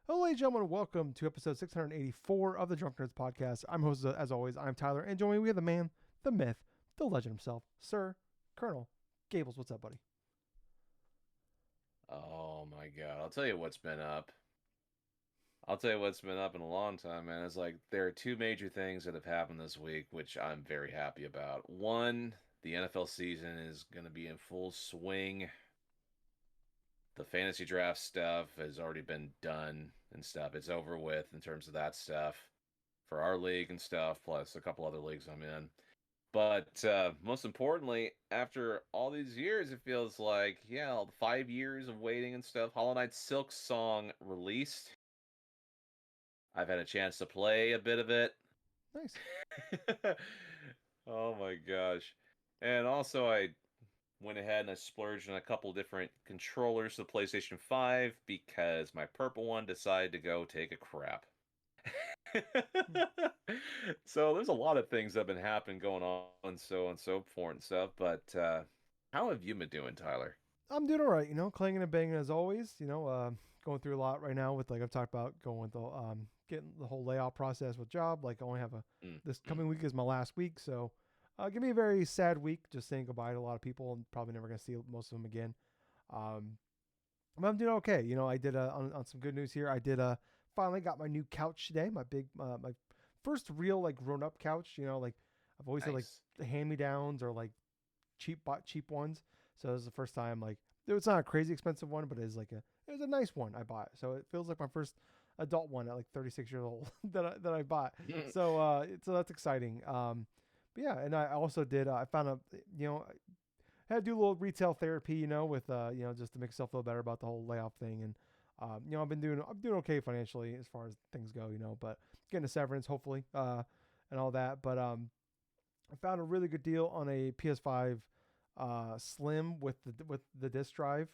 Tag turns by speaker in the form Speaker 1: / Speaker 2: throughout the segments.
Speaker 1: Hello, ladies and gentlemen. Welcome to episode 684 of the DrunkNerds Podcast. I'm host, as always, I'm Tyler, and joining me, we have the man, the myth, the legend himself, Sir Colonel Gables. What's up, buddy?
Speaker 2: Oh my God. I'll tell you what's been up. I'll tell you what's been up in a long time, man. It's like there are two major things that have happened this week, which I'm very happy about. One, the NFL season is going to be in full swing. The fantasy draft stuff has already been done and stuff. It's over with in terms of that stuff for our league and stuff, plus a couple other leagues I'm in. But most importantly, after all these years, it feels like, yeah, 5 years of waiting and stuff, Hollow Knight's Silksong released. I've had a chance to play a bit of it.
Speaker 1: Nice.
Speaker 2: Oh my gosh. And also, I went ahead and I splurged on a couple different controllers for the PlayStation 5 because my purple one decided to go take a crap. So there's a lot of things that have been happening going on, so and so forth and stuff. But how have you been doing, Tyler?
Speaker 1: I'm doing all right, clanging and banging as always. Going through a lot right now with, like I've talked about, going with the getting the whole layoff process with job. Like, I only have
Speaker 2: Mm,
Speaker 1: this
Speaker 2: mm.
Speaker 1: coming week is my last week, so gonna be a very sad week. Just saying goodbye to a lot of people, and probably never gonna see most of them again. Um, but I'm doing okay. I did on some good news here. I did finally got my new couch today. My first real, like, grown up couch. Like, I've always had, like,
Speaker 2: Nice.
Speaker 1: hand me downs or like cheap ones. So this is the first time, like, it's not a crazy expensive one, but it was a nice one I bought. So it feels like my first adult one at like 36 years old that I bought. So that's exciting. But yeah, and I also did I found a I had to do a little retail therapy, with just to make myself feel better about the whole layoff thing. And I'm doing okay financially as far as things go, but getting a severance hopefully, and all that. But I found a really good deal on a PS5 Slim with the disc drive.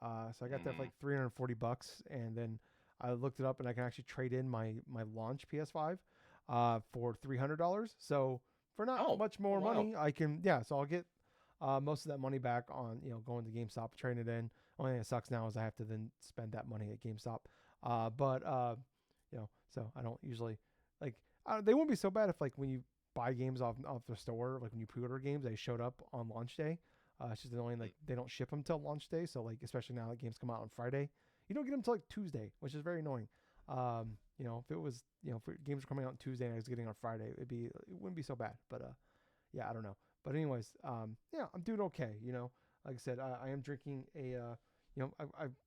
Speaker 1: So I got that for
Speaker 2: Mm.
Speaker 1: like $340, and then I looked it up, and I can actually trade in my launch PS5 for $300. So for not
Speaker 2: Oh,
Speaker 1: much
Speaker 2: oh
Speaker 1: more
Speaker 2: wow.
Speaker 1: money, I can, so I'll get most of that money back on, going to GameStop, trading it in. Only thing that sucks now is I have to then spend that money at GameStop. But so I don't usually, like, they wouldn't be so bad if, like, when you buy games off the store, like when you pre-order games, they showed up on launch day. It's just annoying,
Speaker 2: Mm.
Speaker 1: like, they don't ship them till launch day. So, like, especially now that games come out on Friday, you don't get them till like Tuesday, which is very annoying. If it was, if games were coming out on Tuesday and I was getting on Friday, it wouldn't be so bad. But yeah, I don't know. But anyways, yeah, I'm doing okay. Like I said, I am drinking a,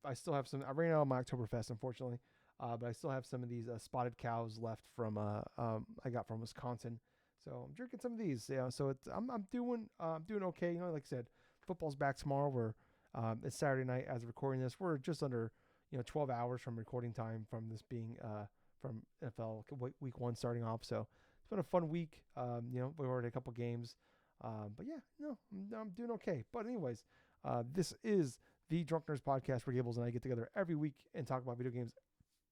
Speaker 1: I still have some. I ran out of my Oktoberfest, unfortunately, but I still have some of these spotted cows left from I got from Wisconsin. So I'm drinking some of these. Yeah, so I'm doing okay. Like I said, football's back tomorrow. It's Saturday night as of recording this. We're just under 12 hours from recording time from this being from NFL week 1 starting off. So it's been a fun week. We've already had a couple games. But yeah, no, I'm doing okay. But anyways, this is the Drunk Nerds Podcast where Gables and I get together every week and talk about video games.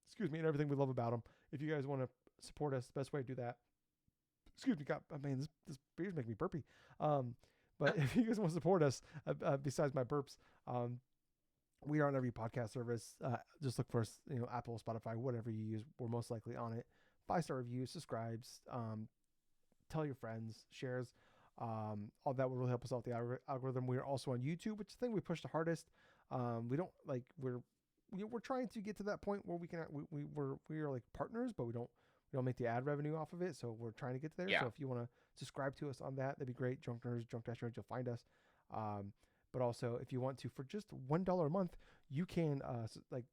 Speaker 1: Excuse me, and everything we love about them. If you guys want to support us, the best way to do that. Excuse me, God, man, this beer's making me burpy. But if you guys want to support us, besides my burps, we are on every podcast service. Just look for us, Apple, Spotify, whatever you use. We're most likely on it. 5-star reviews, subscribes, tell your friends, shares. All that will really help us out with the algorithm. We are also on YouTube, which is the thing we push the hardest. We don't like we're trying to get to that point where we are like partners, but we don't make the ad revenue off of it. So we're trying to get to there. So
Speaker 2: Yeah.
Speaker 1: if you want to subscribe to us on that, that'd be great. Drunk Nerds, Drunk Dash Nerds, you'll find us. But also, if you want to, for just $1 a month, you can like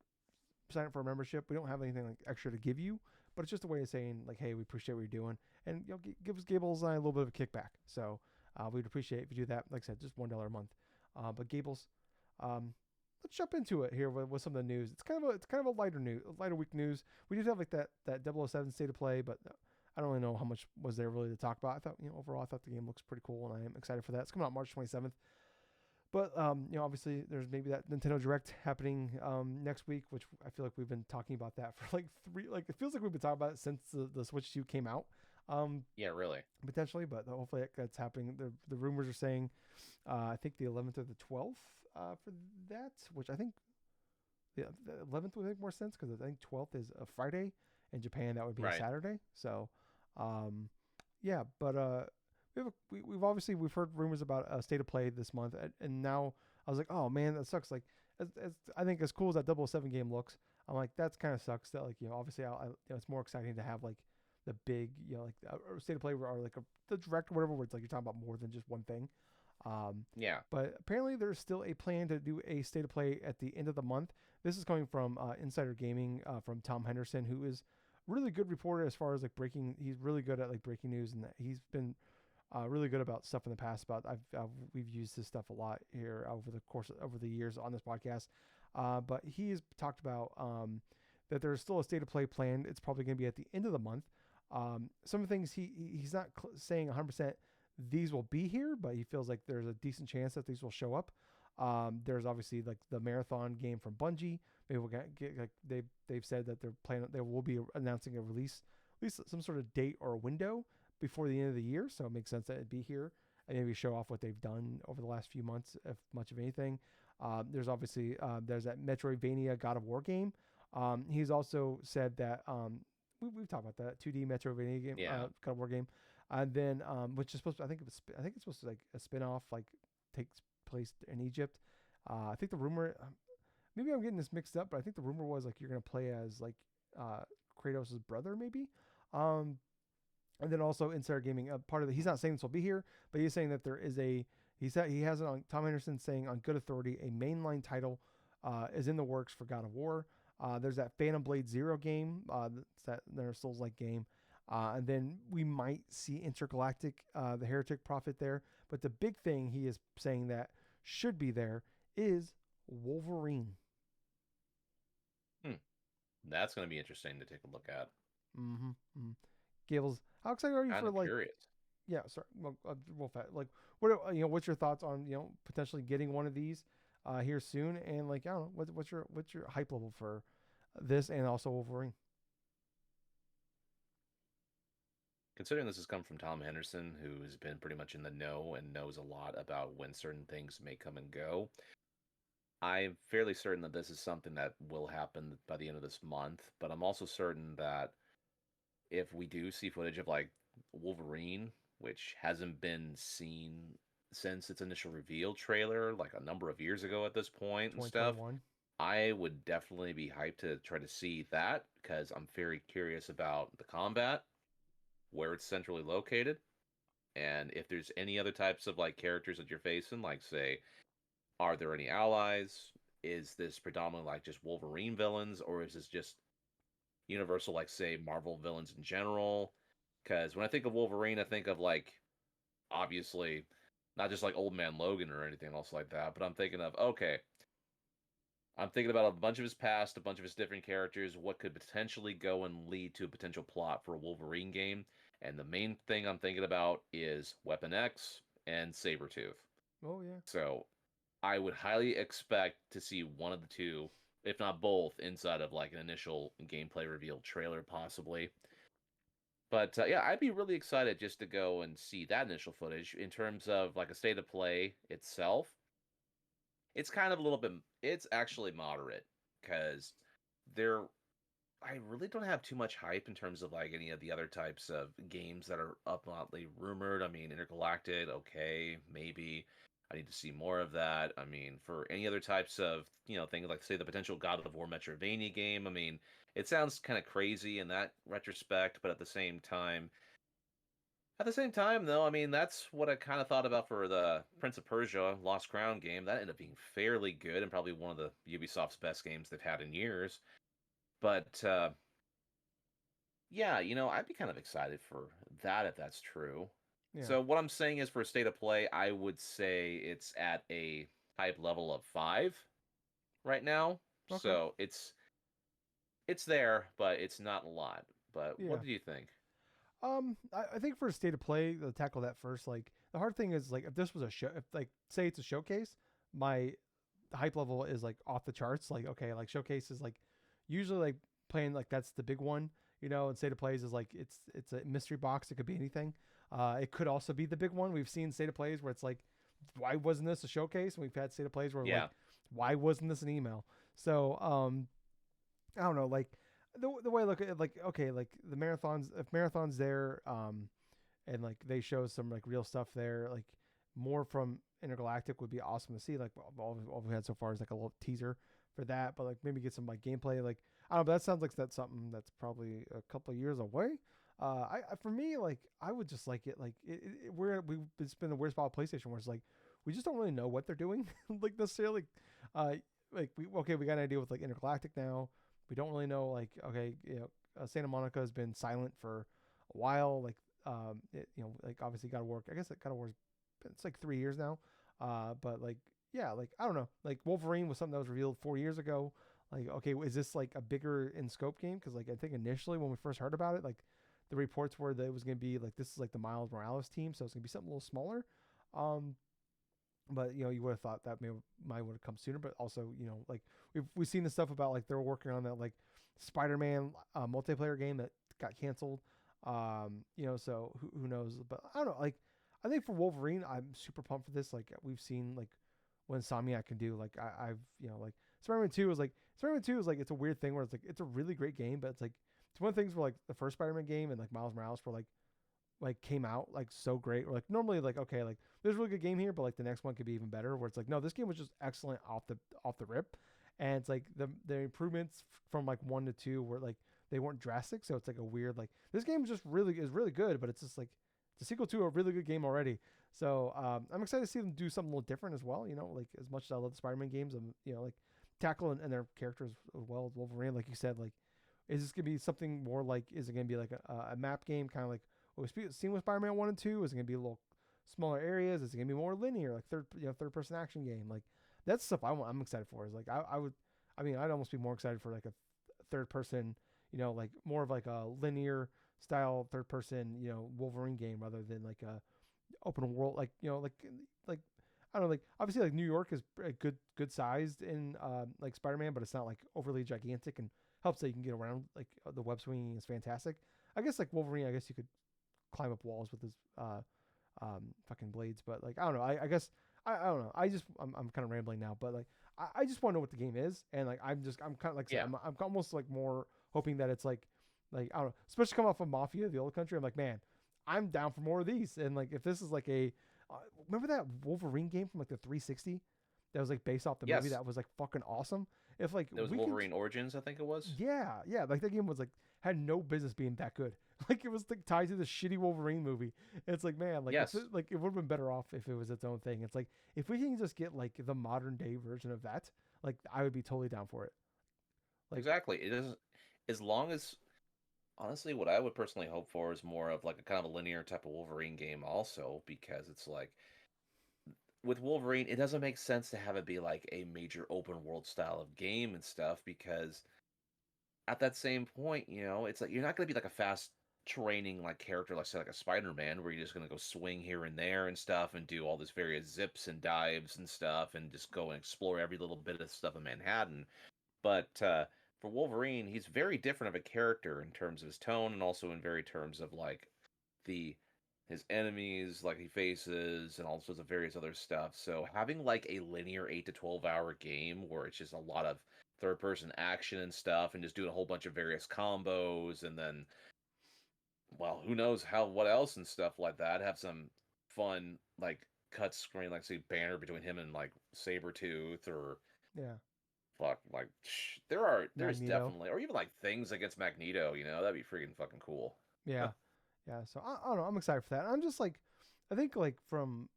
Speaker 1: sign up for a membership. We don't have anything like extra to give you, but it's just a way of saying, like, hey, we appreciate what you're doing, and give us Gables and I a little bit of a kickback. So we'd appreciate if you do that. Like I said, just $1 a month. But Gables, let's jump into it here with some of the news. It's kind of a lighter week news. We did have like that 007 state of play, but I don't really know how much was there really to talk about. I thought, overall, I thought the game looks pretty cool, and I am excited for that. It's coming out March 27th. But obviously, there's maybe that Nintendo Direct happening next week, which I feel like we've been talking about that for like it feels like we've been talking about it since the Switch 2 came out,
Speaker 2: Yeah, really.
Speaker 1: potentially. But hopefully that's happening. The rumors are saying, I think the 11th or the 12th for that, which I think the 11th would make more sense because I think 12th is a Friday. In Japan, that would be a
Speaker 2: Right.
Speaker 1: Saturday. So, yeah, but we've obviously we've heard rumors about a state of play this month, and now I was like, oh man, that sucks. Like, as I think as cool as that 007 game looks, I'm like that kind of sucks. That like obviously it's more exciting to have like the big like a state of play or like the direct or whatever where it's like you're talking about more than just one thing.
Speaker 2: Yeah.
Speaker 1: But apparently there's still a plan to do a state of play at the end of the month. This is coming from Insider Gaming from Tom Henderson, who is really good reporter as far as like breaking. He's really good at like breaking news, and he's been really good about stuff in the past. We've used this stuff a lot here over the years on this podcast. But he's talked about that there's still a state of play planned. It's probably going to be at the end of the month. Some of the things he's not saying 100% these will be here, but he feels like there's a decent chance that these will show up. There's obviously like the marathon game from Bungie. Maybe we'll get like they've said that they will be announcing a release, at least some sort of date or a window before the end of the year. So it makes sense that it'd be here and maybe show off what they've done over the last few months, if much of anything. There's obviously there's that Metroidvania God of War game. He's also said that we've talked about that 2D Metroidvania game,
Speaker 2: Yeah.
Speaker 1: God of War game, and then which is supposed to, I think it's supposed to like a spin-off, like takes place in Egypt. I think the rumor, maybe I'm getting this mixed up, but I think the rumor was like you're gonna play as like Kratos' brother, maybe. And then also Insider Gaming, part of the, he's not saying this will be here, but he's saying that there is he has it on Tom Henderson saying on good authority a mainline title is in the works for God of War. There's that Phantom Blade Zero game, that their Souls-like game. And then we might see Intergalactic, the Heretic Prophet there. But the big thing he is saying that should be there is Wolverine.
Speaker 2: That's going to be interesting to take a look at.
Speaker 1: Mm-hmm. Gables, how excited are you
Speaker 2: Kind
Speaker 1: for
Speaker 2: of
Speaker 1: like?
Speaker 2: curious.
Speaker 1: Yeah, sorry. Well, like what what's your thoughts on potentially getting one of these here soon? And like I don't know, what's your hype level for this and also Wolverine?
Speaker 2: Considering this has come from Tom Henderson, who has been pretty much in the know and knows a lot about when certain things may come and go, I'm fairly certain that this is something that will happen by the end of this month. But I'm also certain that if we do see footage of like Wolverine, which hasn't been seen since its initial reveal trailer, like a number of years ago at this point and stuff,
Speaker 1: 2021.
Speaker 2: I would definitely be hyped to try to see that because I'm very curious about the combat, where it's centrally located, and if there's any other types of like characters that you're facing, like say, are there any allies? Is this predominantly like just Wolverine villains, or is this just universal, like say Marvel villains in general? Because when I think of Wolverine, I think of like obviously not just like Old Man Logan or anything else like that, but I'm thinking of I'm thinking about a bunch of his past, a bunch of his different characters, what could potentially go and lead to a potential plot for a Wolverine game. And the main thing I'm thinking about is Weapon X and Sabretooth.
Speaker 1: Oh yeah.
Speaker 2: So I would highly expect to see one of the two, if not both, inside of like an initial gameplay reveal trailer, possibly. But yeah, I'd be really excited just to go and see that initial footage. In terms of like a state of play itself, it's kind of a little bit, it's actually moderate because there, I really don't have too much hype in terms of like any of the other types of games that are upwardly rumored. I mean, Intergalactic, okay, maybe. I need to see more of that. I mean, for any other types of, things like say the potential God of War Metroidvania game, I mean, it sounds kind of crazy in that retrospect, but at the same time, though, I mean, that's what I kind of thought about for the Prince of Persia Lost Crown game. That ended up being fairly good and probably one of the Ubisoft's best games they've had in years. But yeah, I'd be kind of excited for that if that's true.
Speaker 1: Yeah.
Speaker 2: So what I'm saying is for state of play, I would say it's at a hype level of 5 right now.
Speaker 1: Okay.
Speaker 2: So it's there, but it's not a lot. But
Speaker 1: Yeah.
Speaker 2: what do you think?
Speaker 1: I think for a state of play, to tackle that first, like the hard thing is like if this was a show, if like say it's a showcase, my hype level is like off the charts. Like okay, like showcase is like usually like playing like that's the big one, and state of plays is like it's a mystery box. It could be anything. It could also be the big one. We've seen state of plays where it's like, why wasn't this a showcase? And we've had state of plays where like, why wasn't this an email? So I don't know, like the way I look at it, like okay, like the marathons, if marathons there, and like they show some like real stuff there, like more from Intergalactic would be awesome to see. Like all we've had so far is like a little teaser for that, but like maybe get some like gameplay. Like I don't know, but that sounds like that's something that's probably a couple of years away. For me, like I would just like it. Like it's been a weird spot with PlayStation where it's like we just don't really know what they're doing, like necessarily. Uh, we got an idea with like Intergalactic now. We don't really know like okay, Santa Monica has been silent for a while. Like like obviously God of War. I guess God of War's it's like 3 years now. But like yeah, like I don't know. Like Wolverine was something that was revealed 4 years ago. Like okay, is this like a bigger in scope game? Because like I think initially when we first heard about it, like the reports were that it was gonna be like this is like the Miles Morales team, so it's gonna be something a little smaller. Um, but you would have thought that might would have come sooner. But also like we've seen the stuff about like they're working on that like Spider-Man multiplayer game that got canceled. So who knows? But I don't know. Like I think for Wolverine, I'm super pumped for this. Like we've seen like what Insomniac can do. Like I've like Spider-Man 2 is like it's a weird thing where it's like it's a really great game, but it's like it's one of the things where like the first Spider-Man game and like Miles Morales were like came out like so great, or like normally like okay, like there's a really good game here, but like the next one could be even better, where it's like no, this game was just excellent off the rip. And it's like the improvements from like 1 to 2 were like they weren't drastic, so it's like a weird like this game is really good, but it's just like it's a sequel to a really good game already. So I'm excited to see them do something a little different as well. Like as much as I love the Spider-Man games, and like tackle and their characters as well as Wolverine, like you said, like is this gonna be something more like is it gonna be like a map game, kind of like what we've seen with Spider-Man 1 and 2? Is it gonna be a little smaller areas? Is it gonna be more linear, like third person action game? Like that's stuff I'm excited for. Is like I'd almost be more excited for like a third person, like more of like a linear style third person, Wolverine game rather than like a open world, like like I don't know, like obviously like New York is a good sized in like Spider-Man, but it's not like overly gigantic and helps that you can get around. Like the web swinging is fantastic. I guess like Wolverine, I guess you could climb up walls with his fucking blades, but like I don't know. I guess I don't know. I'm kind of rambling now, but like I just want to know what the game is, and like I'm kind of like I said,
Speaker 2: Yeah.
Speaker 1: I'm almost like more hoping that it's like I don't know, especially coming off of Mafia, the old country. I'm like, man, I'm down for more of these, and like if this is like a remember that Wolverine game from like the 360 that was like based off the movie
Speaker 2: Yes.
Speaker 1: that was like fucking awesome. If like
Speaker 2: It was
Speaker 1: we can
Speaker 2: Wolverine Origins, I think it was.
Speaker 1: yeah, like that game was like had no business being that good. Like it was like tied to the shitty Wolverine movie. And it's like, man, like
Speaker 2: Yes.
Speaker 1: like it would have been better off if it was its own thing. It's like if we can just get like the modern day version of that, like I would be totally down for it. Like
Speaker 2: Exactly. It is as long as honestly what I would personally hope for is more of like a kind of a linear type of Wolverine game also, because it's like with Wolverine, it doesn't make sense to have it be like a major open world style of game and stuff because at that same point, it's like you're not going to be like a fast training like character, like say like a Spider-Man, where you're just going to go swing here and there and stuff and do all this various zips and dives and stuff and just go and explore every little bit of stuff in Manhattan. But for Wolverine, he's very different of a character in terms of his tone and also in very terms of like the his enemies like he faces and all sorts of various other stuff. So having like a linear 8 to 12 hour game where it's just a lot of third person action and stuff and just doing a whole bunch of various combos and then well, who knows what else and stuff like that. Have some fun like cut screen like say banner between him and like Sabretooth or
Speaker 1: yeah,
Speaker 2: fuck like there's
Speaker 1: Magneto.
Speaker 2: definitely or even like things against Magneto, that'd be freaking fucking cool.
Speaker 1: Yeah, yeah. So I don't know. I'm excited for that. I'm just like, I think like from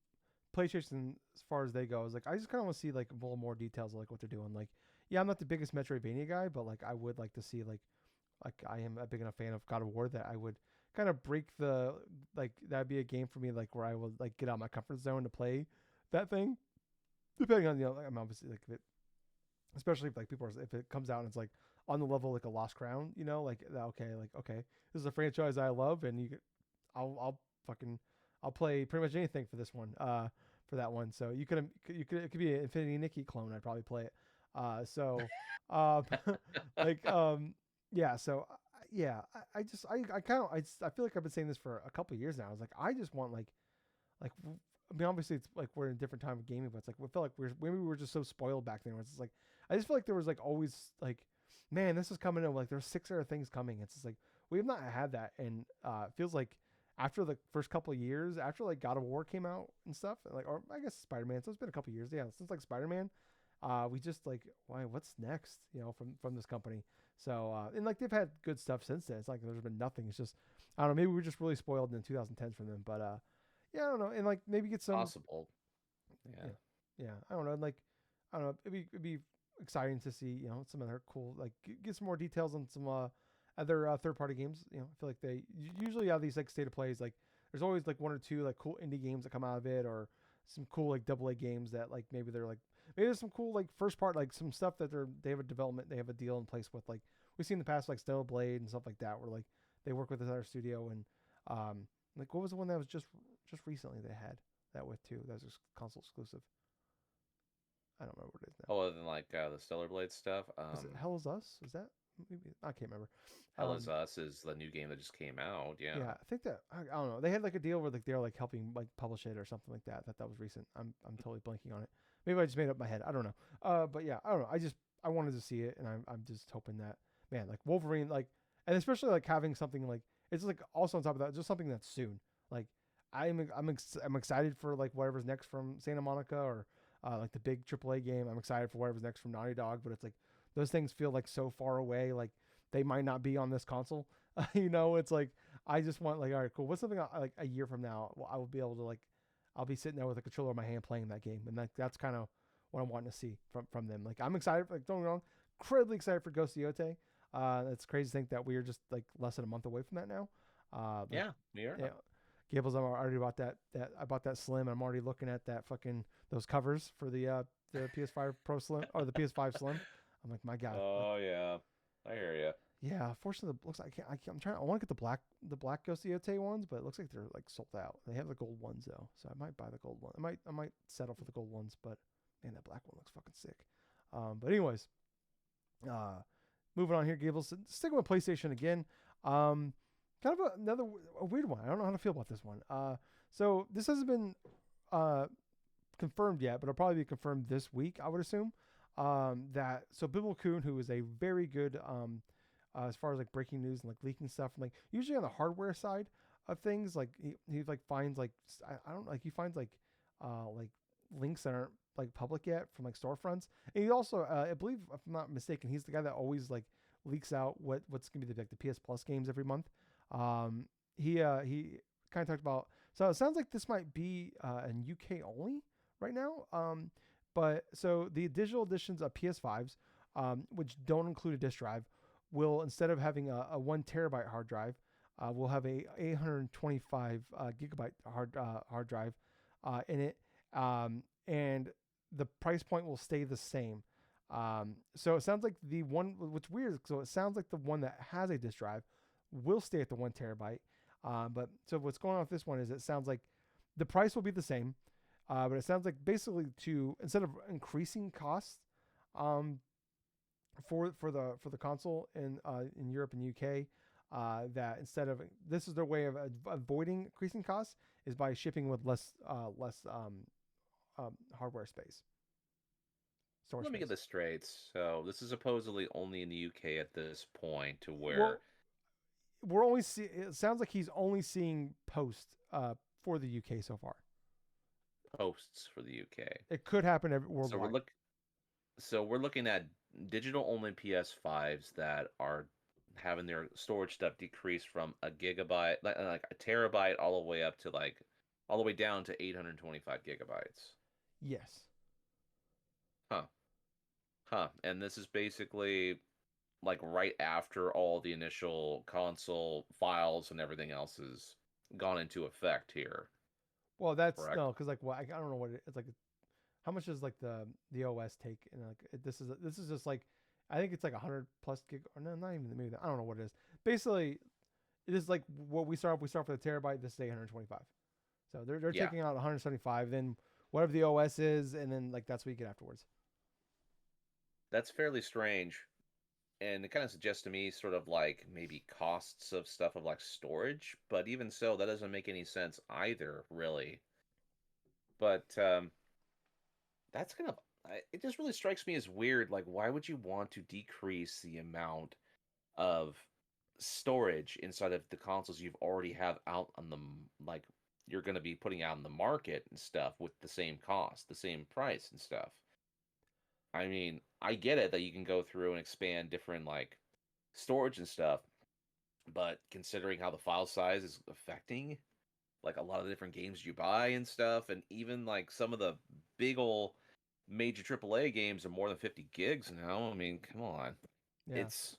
Speaker 1: PlayStation as far as they go, is like I just kind of want to see like a little more details of like what they're doing. Like, yeah, I'm not the biggest Metroidvania guy, but like I would like to see like I am a big enough fan of God of War that I would kind of break the like that'd be a game for me like where I would like get out of my comfort zone to play that thing. Depending on like, I'm obviously like if it, especially if like people are, if it comes out and it's like on the level like a Lost Crown, like okay, this is a franchise I love, and I'll fucking I'll play pretty much anything for this one, for that one. So it could be an Infinity Nikki clone. I'd probably play it. So, um, like yeah. So yeah, I just I kind of I feel like I've been saying this for a couple of years now. I was like I just want like I mean, obviously it's like we're in a different time of gaming, but it's like we felt like maybe we were just so spoiled back then. Where it's just like I just feel like there was like always like, man, this is coming in. Like there's 6 other things coming. It's just like we have not had that, and it feels like after the first couple of years, after like God of War came out and stuff, like or I guess Spider-Man. So it's been a couple of years, yeah, since like Spider-Man. We just like, why? What's next? You know, from this company. So and like they've had good stuff since then. It's like there's been nothing. It's just I don't know. Maybe we're just really spoiled in the 2010s from them, but yeah, I don't know. And like maybe get some
Speaker 2: Possible. Yeah.
Speaker 1: yeah, I don't know. And like I don't know. It'd be exciting to see some other cool like get some more details on some other third party games. You know, I feel like they usually have these like state of plays. Like there's always like 1 or 2 like cool indie games that come out of it, or some cool like AA games that like maybe there's some cool like first part like some stuff that they have a development, they have a deal in place with, like we've seen in the past like Stellar Blade and stuff like that, where like they work with this other studio. And like what was the one that was just recently they had that with too, that was just console exclusive? I don't remember what it is now.
Speaker 2: Oh, other than like the Stellar Blade stuff.
Speaker 1: Was it Hell Is Us? Is that maybe? I can't remember.
Speaker 2: Hell Is Us is the new game that just came out. Yeah.
Speaker 1: Yeah, I think that I don't know. They had like a deal where like they're like helping like publish it or something like that. That was recent. I'm totally blanking on it. Maybe I just made up my head. I don't know. But yeah, I don't know. I wanted to see it, and I'm just hoping that, man, like Wolverine, like, and especially like having something like it's like also on top of that, just something that's soon. Like I'm excited for like whatever's next from Santa Monica, or like the big AAA game. I'm excited for whatever's next from Naughty Dog, but it's like those things feel like so far away. Like they might not be on this console. It's like I just want like, all right, cool. What's something like a year from now I will be able to like, I'll be sitting there with a controller in my hand playing that game, and that's kind of what I'm wanting to see from them. Like I'm excited. Like don't get me wrong, incredibly excited for Ghost of Yote. It's crazy to think that we are just like less than a month away from that now.
Speaker 2: Yeah, we are.
Speaker 1: Yeah, Gables, I'm already about that. I bought that Slim. I'm already looking at that fucking those covers for the PS5 Pro Slim or the PS5 Slim. I'm like, my God.
Speaker 2: Oh yeah, I hear you.
Speaker 1: Yeah, fortunately, it looks like I'm trying. I want to get the black Ghost Yote ones, but it looks like they're like sold out. They have the gold ones though, so I might buy the gold one. I might settle for the gold ones, but man, that black one looks fucking sick. But anyways, moving on here, Gables. Sticking with PlayStation again. Kind of another weird one. I don't know how to feel about this one. So this hasn't been confirmed yet, but it'll probably be confirmed this week, I would assume. That so Bibble Coon, who is a very good as far as like breaking news and like leaking stuff, and like usually on the hardware side of things, like he like finds like I don't like he finds like links that aren't like public yet from like storefronts. And he also I believe, if I'm not mistaken, he's the guy that always like leaks out what's gonna be the PS Plus games every month. He kind of talked about, so it sounds like this might be in UK only right now. But so the digital editions of PS5s, which don't include a disk drive, will, instead of having a 1 terabyte hard drive, will have a 825 gigabyte hard drive in it, and the price point will stay the same. So it sounds like the one, what's weird, so it sounds like the one that has a disk drive will stay at the 1 terabyte. But so what's going on with this one is it sounds like the price will be the same, but it sounds like basically instead of increasing costs, for the console in Europe and UK, that instead of, this is their way of avoiding increasing costs, is by shipping with less hardware space.
Speaker 2: Let me get this straight. So this is supposedly only in the UK at this point, to where
Speaker 1: we're only it sounds like he's only seeing posts for the UK so far.
Speaker 2: Posts for the UK.
Speaker 1: It could happen worldwide.
Speaker 2: So we're looking at digital only PS5s that are having their storage stuff decreased from a gigabyte, like a terabyte, all the way up to all the way down to 825 gigabytes.
Speaker 1: Yes.
Speaker 2: Huh. And this is basically like right after all the initial console files and everything else has gone into effect here.
Speaker 1: Well, that's correct. No, because like I don't know what it's like. How much does like the OS take? And like this is just like, I think it's like 100 plus gig, or no, not even maybe I don't know what it is. Basically, it is like what we start for the terabyte. This is 825. So they're taking out 175. Then whatever the OS is, and then like that's what you get afterwards.
Speaker 2: That's fairly strange, and it kind of suggests to me sort of like maybe costs of stuff of like storage. But even so, that doesn't make any sense either, really. But that's kind of it just really strikes me as weird. Like, why would you want to decrease the amount of storage inside of the consoles you've already have out on the like you're going to be putting out in the market and stuff with the same cost, the same price and stuff. I mean, I get it that you can go through and expand different like storage and stuff, but considering how the file size is affecting like a lot of the different games you buy and stuff, and even like some of the big ol' major AAA games are more than 50 gigs now. I mean, come on.
Speaker 1: Yeah.
Speaker 2: It's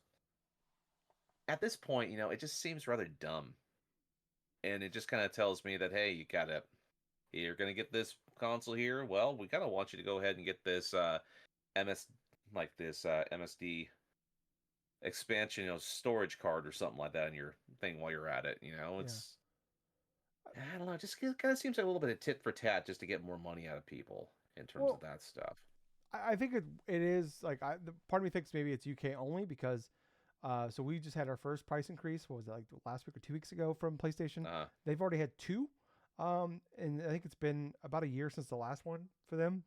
Speaker 2: at this point, it just seems rather dumb. And it just kind of tells me that, hey, you're gonna get this console here. Well, we kind of want you to go ahead and get this MS this MSD expansion, storage card or something like that in your thing while you're at it.
Speaker 1: Yeah.
Speaker 2: It's I don't know, it just kind of seems like a little bit of tit for tat just to get more money out of people in terms of
Speaker 1: Well,
Speaker 2: that stuff.
Speaker 1: I think it is like the part of me thinks maybe it's UK only because so we just had our first price increase. What was it, like last week or 2 weeks ago from PlayStation?
Speaker 2: Uh,
Speaker 1: They've already had two, and I think it's been about a year since the last one for them.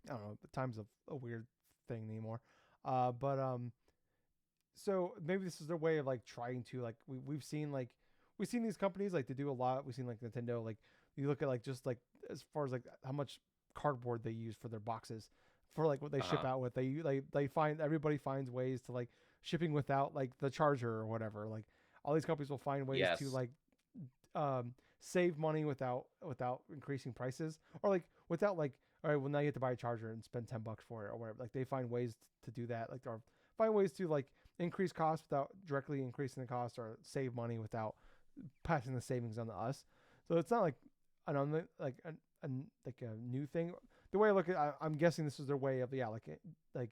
Speaker 1: I don't know. The time's a weird thing anymore. But so maybe this is their way of like trying to like we've seen these companies like to do a lot. We've seen like Nintendo, like you look at like just like as far as like how much cardboard they use for their boxes for like what they ship
Speaker 2: uh,
Speaker 1: out with. They find everybody finds ways to like shipping without like the charger or whatever. Like all these companies will find ways to
Speaker 2: yes.
Speaker 1: like save money without increasing prices, or like without like, all right, well now you have to buy a charger and spend $10 for it or whatever. Like they find ways to do that, like, or find ways to like increase costs without directly increasing the cost, or save money without passing the savings on to us. So it's not like like a new thing. The way I look at it, I'm guessing this is their way of, yeah, like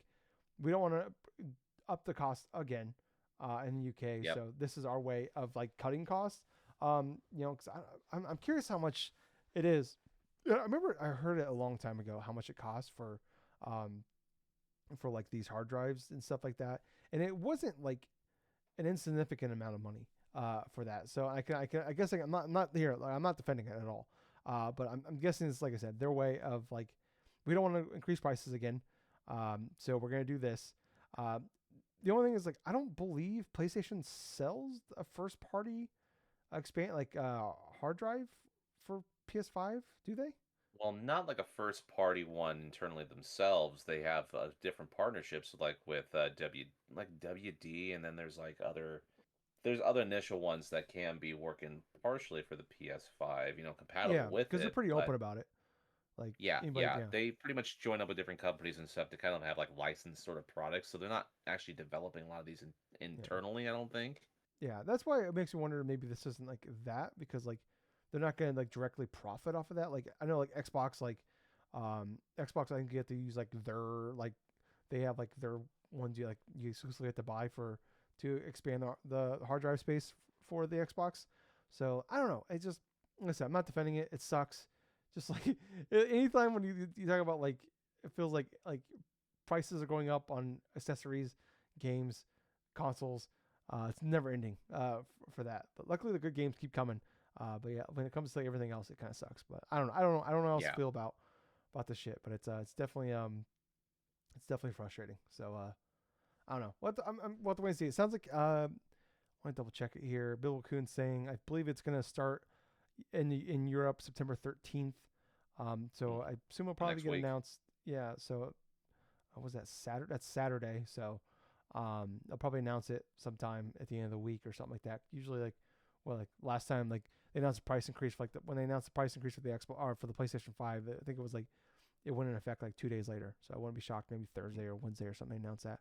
Speaker 1: we don't want to up the cost again in the UK.
Speaker 2: Yep.
Speaker 1: So this is our way of like cutting costs. Because I'm curious how much it is. I remember I heard it a long time ago how much it costs um, for like these hard drives and stuff like that, and it wasn't like an insignificant amount of money for that. So I guess like, I'm not here. Like, I'm not defending it at all. But I'm guessing it's, like I said, their way of like, we don't want to increase prices again. So we're gonna do this. Uh, the only thing is like, I don't believe PlayStation sells a first party expand like hard drive for PS5. Do they?
Speaker 2: Well, not like a first party one internally themselves. They have different partnerships like with WD, and then there's other initial ones that can be working partially for the PS5, compatible
Speaker 1: Yeah,
Speaker 2: with
Speaker 1: because they're
Speaker 2: it.
Speaker 1: pretty
Speaker 2: But
Speaker 1: open about it. Like
Speaker 2: yeah,
Speaker 1: anybody,
Speaker 2: yeah,
Speaker 1: yeah,
Speaker 2: they pretty much join up with different companies and stuff to kind of have like licensed sort of products. So they're not actually developing a lot of these
Speaker 1: yeah.
Speaker 2: internally, I don't think.
Speaker 1: Yeah, that's why it makes me wonder, maybe this isn't like that, because like they're not gonna like directly profit off of that. Like I know like Xbox, like Xbox, I think you have to use like their like, they have like their ones you exclusively have to buy for to expand the hard drive space for the Xbox. So I don't know. It just, like I said, I'm not defending it. It sucks. Just like anytime when you talk about like, it feels like prices are going up on accessories, games, consoles. It's never ending for that. But luckily, the good games keep coming. But yeah, when it comes to like everything else, it kind of sucks. But I don't know. I don't know how else to
Speaker 2: Yeah.
Speaker 1: feel about this shit. But it's definitely frustrating. So I don't know. We'll have to wait and see. It sounds like I want to double check it here. Bill Coon saying I believe it's gonna start in Europe September 13th. So I assume it'll probably
Speaker 2: Next
Speaker 1: get
Speaker 2: week.
Speaker 1: announced. Yeah. So was that Saturday? That's Saturday. So they'll probably announce it sometime at the end of the week or something like that. Usually, like, well, like last time, like they announced the price increase for, like when they announced the price increase for the Xbox or for the PlayStation 5. I think it was like it went in effect like 2 days later. So I wouldn't be shocked, maybe Thursday or Wednesday or something, they announce that.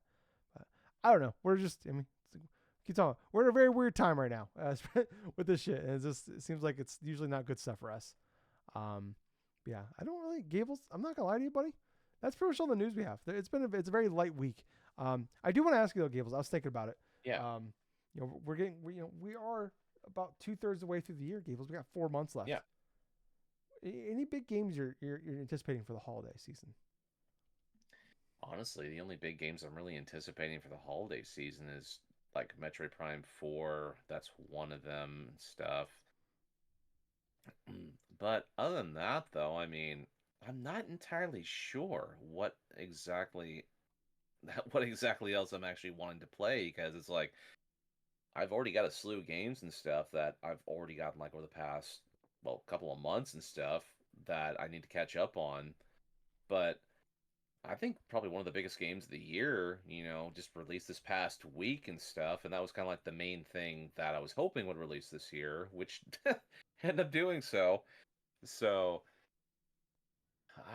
Speaker 1: But I don't know. We're just, I mean, keep talking. We're in a very weird time right now with this shit, and it seems like it's usually not good stuff for us. Yeah, I don't really, Gables. I'm not gonna lie to you, buddy. That's pretty much all the news we have. It's a very light week. I do want to ask you though, Gables. I was thinking about it.
Speaker 2: Yeah.
Speaker 1: We are about 2/3 of the way through the year, Gables. We got 4 months left.
Speaker 2: Yeah.
Speaker 1: Any big games you're anticipating for the holiday season?
Speaker 2: Honestly, the only big games I'm really anticipating for the holiday season is like Metroid Prime 4. That's one of them and stuff. But other than that, though, I mean, I'm not entirely sure what exactly else I'm actually wanting to play because it's like I've already got a slew of games and stuff that I've already gotten like over the past couple of months and stuff that I need to catch up on. But I think probably one of the biggest games of the year, just released this past week and stuff, and that was kind of like the main thing that I was hoping would release this year, which ended up doing so. So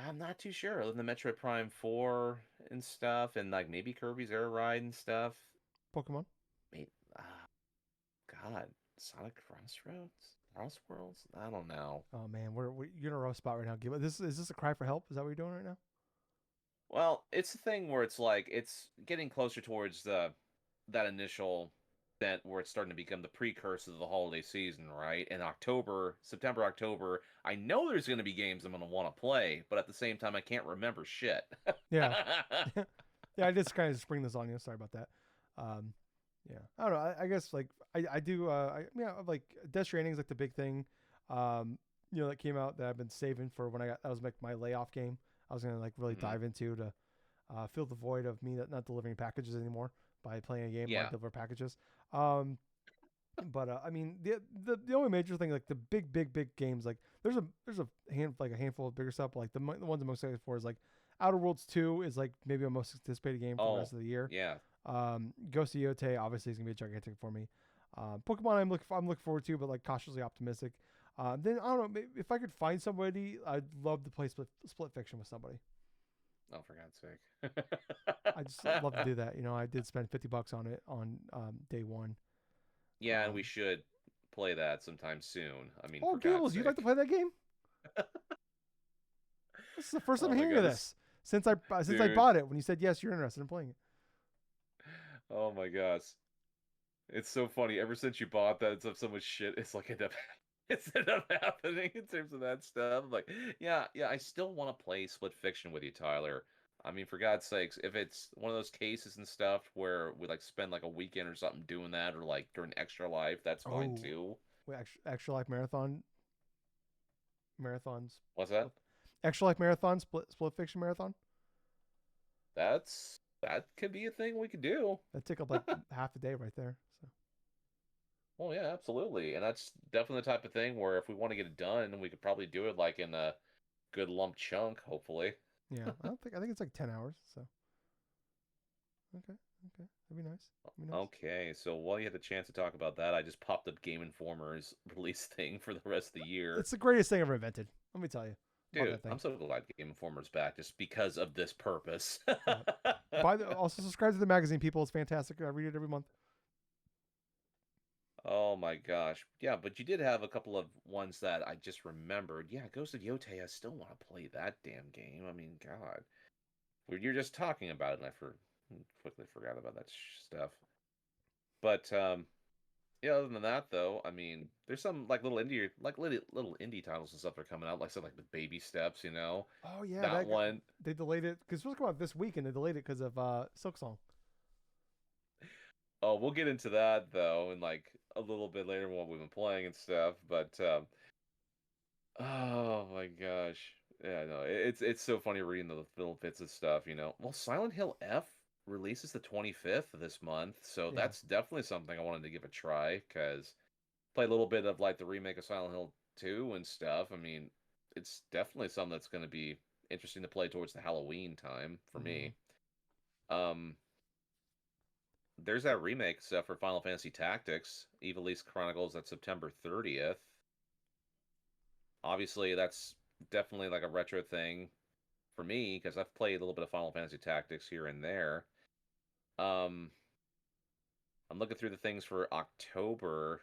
Speaker 2: I'm not too sure. Other than Metroid Prime 4 and stuff, and like maybe Kirby's Air Ride and stuff.
Speaker 1: Pokemon.
Speaker 2: Maybe, God, Sonic Crossroads, Crossworlds. I don't know.
Speaker 1: Oh man, you're in a rough spot right now. Is this a cry for help? Is that what you're doing right now?
Speaker 2: Well, it's the thing where it's like it's getting closer towards that initial event where it's starting to become the precursor of the holiday season, right? In October, September, October, I know there's going to be games I'm going to want to play, but at the same time, I can't remember shit.
Speaker 1: Yeah. Yeah, I just kind of spring this on you. Sorry about that. Yeah, I don't know. I guess like I do. Like Death Stranding is like the big thing. That came out that I've been saving for when that was like my layoff game. I was gonna like really dive into to fill the void of me not delivering packages anymore by playing a game where I
Speaker 2: Yeah.
Speaker 1: deliver packages. But I mean the only major thing like the big games like there's a handful of bigger stuff. But, like the ones I'm most excited for is like Outer Worlds 2 is like maybe my most anticipated game for the rest of the year.
Speaker 2: Yeah.
Speaker 1: Ghost of Yotei obviously is gonna be a gigantic for me. Pokemon I'm looking forward to, but like cautiously optimistic. Then I don't know if I could find somebody, I'd love to play Split Fiction with somebody.
Speaker 2: Oh, for God's sake!
Speaker 1: I just love to do that. I did spend $50 on it on day one.
Speaker 2: Yeah, and we should play that sometime soon. I mean,
Speaker 1: oh,
Speaker 2: for God's
Speaker 1: Gables,
Speaker 2: sake.
Speaker 1: you'd like to play that game? This is the first time
Speaker 2: Oh my
Speaker 1: hearing
Speaker 2: God,
Speaker 1: of this since I bought it. When you said yes, you're interested in playing it.
Speaker 2: Oh my gosh. It's so funny. Ever since you bought that, it's so much shit. It's like it's ended up happening in terms of that stuff. Like, yeah, I still want to play Split Fiction with you, Tyler. I mean, for God's sakes, if it's one of those cases and stuff where we like spend like a weekend or something doing that, or like during Extra Life, that's fine too.
Speaker 1: Wait, Extra Life marathons.
Speaker 2: What's that?
Speaker 1: Extra Life marathon, Split Fiction marathon.
Speaker 2: That could be a thing we could do.
Speaker 1: That'd take up like half a day right there. So.
Speaker 2: Well, yeah, absolutely, and that's definitely the type of thing where if we want to get it done, we could probably do it like in a good lump chunk, hopefully.
Speaker 1: Yeah, I think it's like 10 hours. So. Okay, that'd be nice.
Speaker 2: Okay, so while you had the chance to talk about that, I just popped up Game Informer's release thing for the rest of the year.
Speaker 1: It's the greatest thing ever invented. Let me tell you.
Speaker 2: Dude, I'm so glad Game Informer's back just because of this purpose.
Speaker 1: Also subscribe to the magazine, people. It's fantastic. I read it every month.
Speaker 2: Oh my gosh. Yeah, but you did have a couple of ones that I just remembered. Yeah, Ghost of Yotei, I still want to play that damn game. I mean, God. You're just talking about it, and quickly forgot about that stuff. But, yeah, other than that, though, I mean, there's some, like, little indie titles and stuff that are coming out, like, something like the Baby Steps,
Speaker 1: Oh, yeah.
Speaker 2: That one.
Speaker 1: They delayed it, because it was supposed to come out this week, and they delayed it because of Silksong.
Speaker 2: Oh, we'll get into that, though, in, like, a little bit later when we've been playing and stuff, but, oh my gosh. Yeah, no, it's so funny reading the little bits of stuff, Well, Silent Hill F releases the 25th of this month, so that's definitely something I wanted to give a try, because play a little bit of, like, the remake of Silent Hill 2 and stuff. I mean, it's definitely something that's going to be interesting to play towards the Halloween time for me. There's that remake stuff for Final Fantasy Tactics, Ivalice Chronicles, that's September 30th. Obviously, that's definitely like a retro thing for me, because I've played a little bit of Final Fantasy Tactics here and there. I'm looking through the things for October.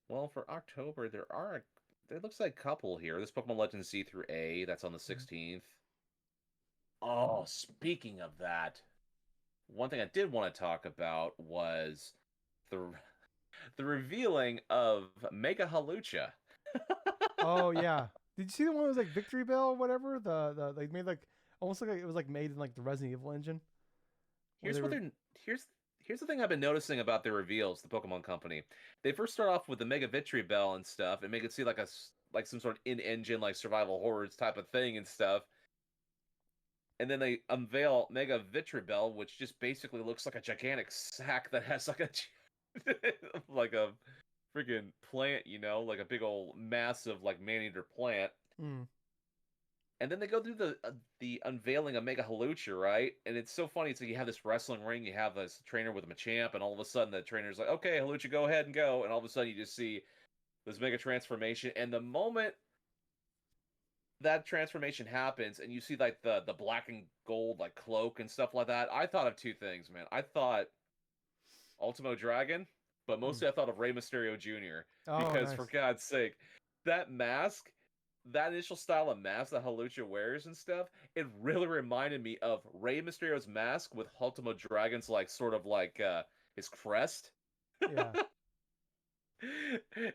Speaker 2: Well, for October, there looks like a couple here. This Pokemon Legends Z through A, that's on the 16th. Oh, speaking of that, one thing I did want to talk about was the revealing of Mega Halucha.
Speaker 1: Oh yeah, did you see the one that was like Victory Bell or whatever? The they made like almost like it was like made in like the Resident Evil engine.
Speaker 2: Here's here's the thing I've been noticing about their reveals, the Pokemon Company. They first start off with the Mega Victory Bell and stuff, and make it seem like like some sort of in-engine like survival horrors type of thing and stuff. And then they unveil Mega Victory Bell, which just basically looks like a gigantic sack that has like a like a freaking plant, like a big old massive like man-eater plant.
Speaker 1: Mm.
Speaker 2: And then they go through the unveiling of Mega Halucha, right? And it's so funny. So you have this wrestling ring, you have this trainer with a Machamp, and all of a sudden the trainer's like, "Okay, Halucha, go ahead and go." And all of a sudden you just see this mega transformation. And the moment that transformation happens, and you see like the black and gold like cloak and stuff like that, I thought of two things, man. I thought Ultimo Dragon, but mostly I thought of Rey Mysterio Jr.
Speaker 1: Oh,
Speaker 2: Because
Speaker 1: nice.
Speaker 2: for God's sake, that mask. That initial style of mask that Halucha wears and stuff, it really reminded me of Rey Mysterio's mask with Ultimo Dragon's like sort of like his crest.
Speaker 1: Yeah.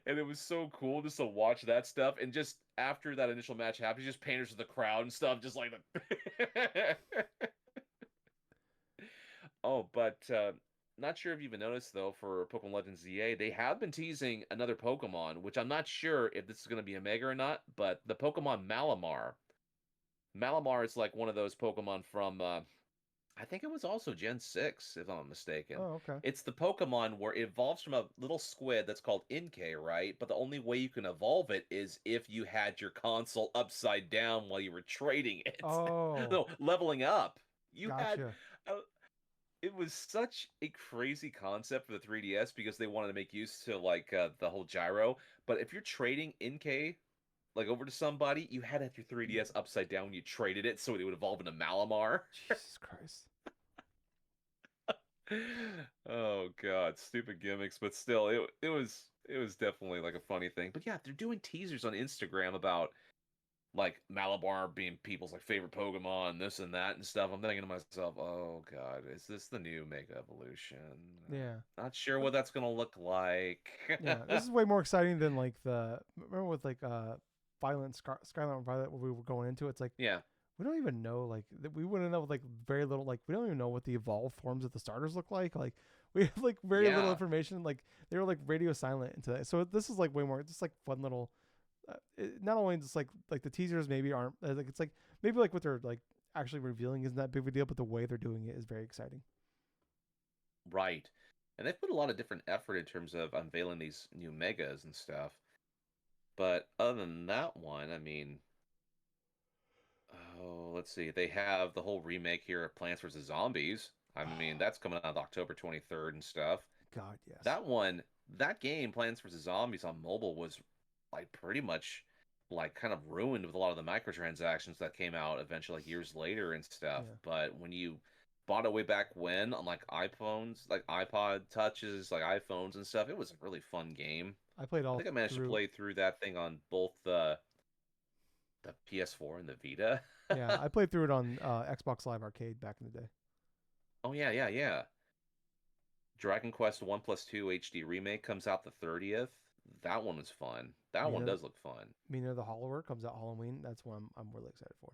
Speaker 2: And it was so cool just to watch that stuff. And just after that initial match happened, just painters of the crowd and stuff, just like the Oh, but not sure if you've even noticed though, for Pokemon Legends ZA, they have been teasing another Pokemon, which I'm not sure if this is going to be a Mega or not, but the Pokemon Malamar. Malamar is like one of those Pokemon from, I think it was also Gen 6, if I'm not mistaken.
Speaker 1: Oh, okay.
Speaker 2: It's the Pokemon where it evolves from a little squid that's called Inkay, right? But the only way you can evolve it is if you had your console upside down while you were trading it.
Speaker 1: Oh,
Speaker 2: No, leveling up. You had
Speaker 1: gotcha.
Speaker 2: it was such a crazy concept for the 3DS because they wanted to make use to like the whole gyro. But if you're trading Inkay like over to somebody, you had to have your 3DS upside down when you traded it, so it would evolve into Malamar.
Speaker 1: Jesus Christ.
Speaker 2: Oh God, stupid gimmicks, but still, it was definitely like a funny thing. But yeah, they're doing teasers on Instagram about like Malabar being people's like favorite Pokemon, this and that and stuff. I'm thinking to myself, oh God, is this the new Mega Evolution?
Speaker 1: Yeah.
Speaker 2: Not sure what that's gonna look like.
Speaker 1: Yeah. This is way more exciting than like remember with like Skyline Violet where we were going into. It's like
Speaker 2: Yeah,
Speaker 1: we don't even know like we wouldn't know like very little, like we don't even know what the evolved forms of the starters look like. Like we have like very little
Speaker 2: yeah,
Speaker 1: information. Like they were like radio silent into that. So this is like way more just like fun little. Not only just like the teasers maybe aren't like, it's like maybe like what they're like actually revealing isn't that big of a deal, but the way they're doing it is very exciting.
Speaker 2: right. And they've put a lot of different effort in terms of unveiling these new megas and stuff. But other than that one, I mean, oh, let's see. They have the whole remake here of Plants vs. Zombies. I mean, that's coming out October 23rd and stuff.
Speaker 1: God, yes.
Speaker 2: That one, that game, Plants vs. Zombies on mobile, was like pretty much like kind of ruined with a lot of the microtransactions that came out eventually, like years later and stuff.
Speaker 1: Yeah.
Speaker 2: But when you bought it way back when on like iPhones, like iPod touches, like iPhones and stuff, it was a really fun game.
Speaker 1: I played
Speaker 2: I
Speaker 1: all
Speaker 2: think I managed to
Speaker 1: through.
Speaker 2: play through that thing on both the PS4 and the Vita.
Speaker 1: Yeah, I played through it on Xbox Live Arcade back in the day.
Speaker 2: Oh yeah, yeah, yeah. Dragon Quest 1 plus 2 HD remake comes out the 30th. That one was fun. That one
Speaker 1: Mina,
Speaker 2: does look fun.
Speaker 1: Mina the Hollower comes out Halloween. That's what I'm really excited for.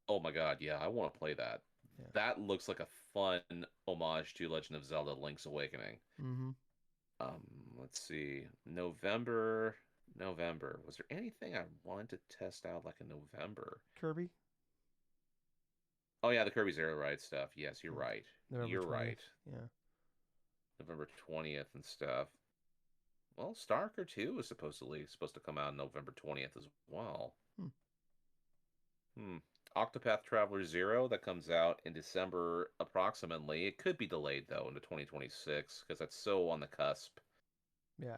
Speaker 2: Oh my god, yeah, I want to play that.
Speaker 1: Yeah.
Speaker 2: That looks like a fun homage to Legend of Zelda Link's Awakening.
Speaker 1: Mm-hmm.
Speaker 2: Um, let's see. November. Was there anything I wanted to test out like in November?
Speaker 1: Kirby.
Speaker 2: Oh yeah, the Kirby Zero Ride stuff. Yes, you're
Speaker 1: Yeah.
Speaker 2: right.
Speaker 1: November
Speaker 2: You're
Speaker 1: 20th.
Speaker 2: right.
Speaker 1: Yeah.
Speaker 2: November 20th and stuff. Well, Stalker 2 is supposed to come out November 20th as well.
Speaker 1: Hmm.
Speaker 2: Octopath Traveler 0 that comes out in December approximately. It could be delayed though into 2026 because that's so on the cusp.
Speaker 1: Yeah.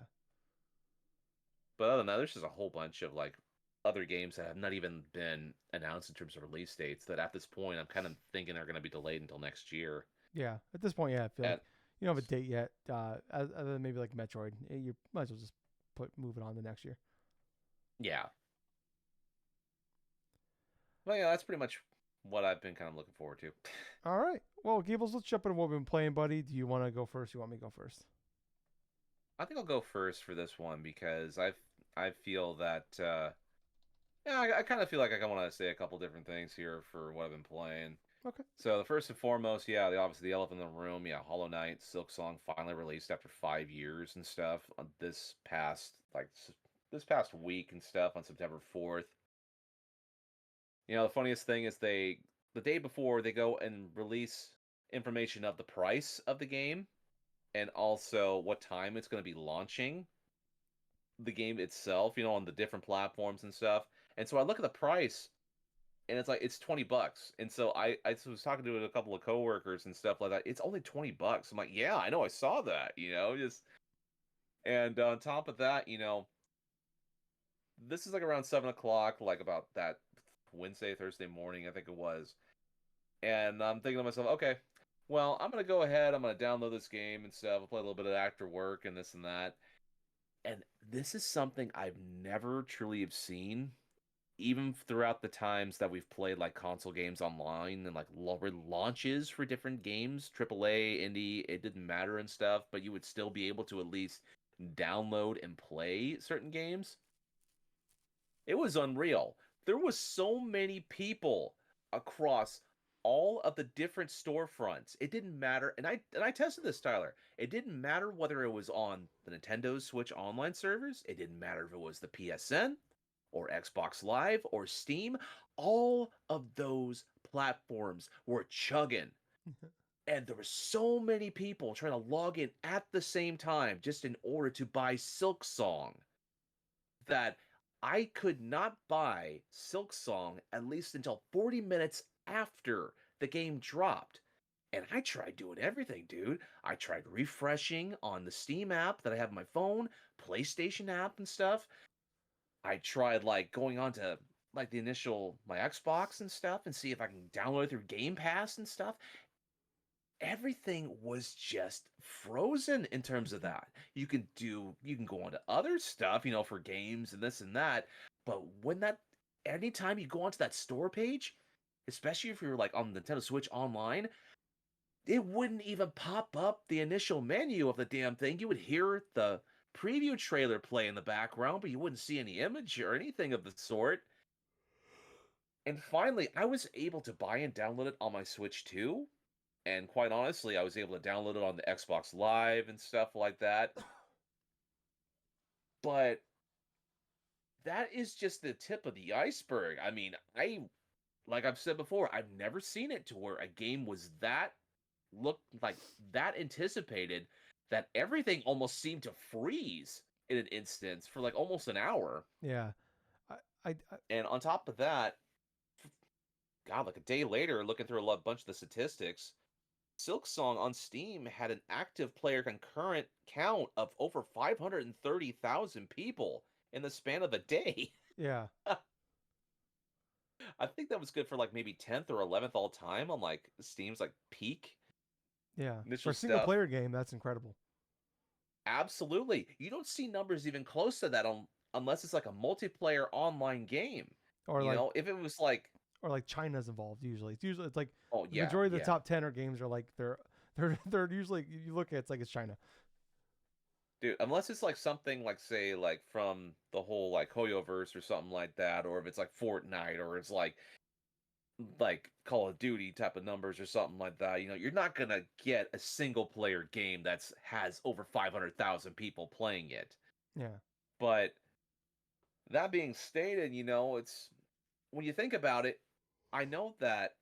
Speaker 2: But other than that, there's just a whole bunch of like other games that have not even been announced in terms of release dates that at this point I'm kind of thinking are going to be delayed until next year.
Speaker 1: Yeah. At this point, yeah, I feel like
Speaker 2: At,
Speaker 1: you don't have a date yet. Other than maybe like Metroid, you might as well just move it on to next year.
Speaker 2: yeah. Well, yeah, that's pretty much what I've been kind of looking forward to.
Speaker 1: All right. Well, Gables, let's jump into what we've been playing, buddy. Do you want to go first? You want me to go first?
Speaker 2: I think I'll go first for this one because I feel that yeah, I kind of feel like I want to say a couple different things here for what I've been playing.
Speaker 1: Okay.
Speaker 2: So the first and foremost, yeah, obviously the elephant in the room, yeah, Hollow Knight, Silksong finally released after 5 years and stuff on this past week and stuff on September 4th. The funniest thing is the day before they go and release information of the price of the game and also what time it's going to be launching the game itself, on the different platforms and stuff. And so I look at the price and it's like it's $20. And so I was talking to a couple of coworkers and stuff like that. It's only $20. I'm like, yeah, I know, I saw that, just and on top of that, this is like around 7 o'clock, like about that Wednesday, Thursday morning, I think it was. And I'm thinking to myself, okay, well, I'm gonna go ahead, I'm gonna download this game and stuff, I'll play a little bit of after work and this and that. And this is something I've never truly have seen even throughout the times that we've played like console games online and like launches for different games, AAA, indie, it didn't matter and stuff, but you would still be able to at least download and play certain games. It was unreal. There was so many people across all of the different storefronts. It didn't matter, and I tested this, Tyler. It didn't matter whether it was on the Nintendo Switch online servers. It didn't matter if it was the PSN or Xbox Live or Steam. All of those platforms were chugging. And there were so many people trying to log in at the same time just in order to buy Silksong that I could not buy Silksong at least until 40 minutes after the game dropped. And I tried doing everything, dude. I tried refreshing on the Steam app that I have on my phone, PlayStation app and stuff. I tried like going on to like the initial my Xbox and stuff and see if I can download it through Game Pass and stuff. Everything was just frozen in terms of that. You can go on to other stuff, for games and this and that. But anytime you go onto that store page, especially if you're like on Nintendo Switch Online, it wouldn't even pop up the initial menu of the damn thing. You would hear the preview trailer play in the background, but you wouldn't see any image or anything of the sort. And finally, I was able to buy and download it on my Switch too. And quite honestly, I was able to download it on the Xbox Live and stuff like that. But that is just the tip of the iceberg. I mean, like I've said before, I've never seen it to where a game was looked like that anticipated that everything almost seemed to freeze in an instance for like almost an hour.
Speaker 1: Yeah. I
Speaker 2: And on top of that, God, like a day later, looking through a bunch of the statistics, Silksong on Steam had an active player concurrent count of over 530,000 people in the span of a day.
Speaker 1: yeah.
Speaker 2: I think that was good for like maybe 10th or 11th all time on like Steam's like peak
Speaker 1: Yeah. For
Speaker 2: initial
Speaker 1: a single
Speaker 2: stuff.
Speaker 1: player game, that's incredible.
Speaker 2: Absolutely. You don't see numbers even close to that unless it's like a multiplayer online game.
Speaker 1: Or
Speaker 2: If it was like
Speaker 1: China's involved usually. It's like
Speaker 2: oh
Speaker 1: the
Speaker 2: yeah,
Speaker 1: majority of the
Speaker 2: yeah.
Speaker 1: top 10 or games are like they're usually, you look at it's like it's China.
Speaker 2: Dude, unless it's like something like say like from the whole like Hoyoverse or something like that, or if it's like Fortnite or it's like Call of Duty type of numbers or something like that, you're not gonna get a single player game that's has over 500,000 people playing it.
Speaker 1: Yeah.
Speaker 2: But that being stated, it's when you think about it, I know that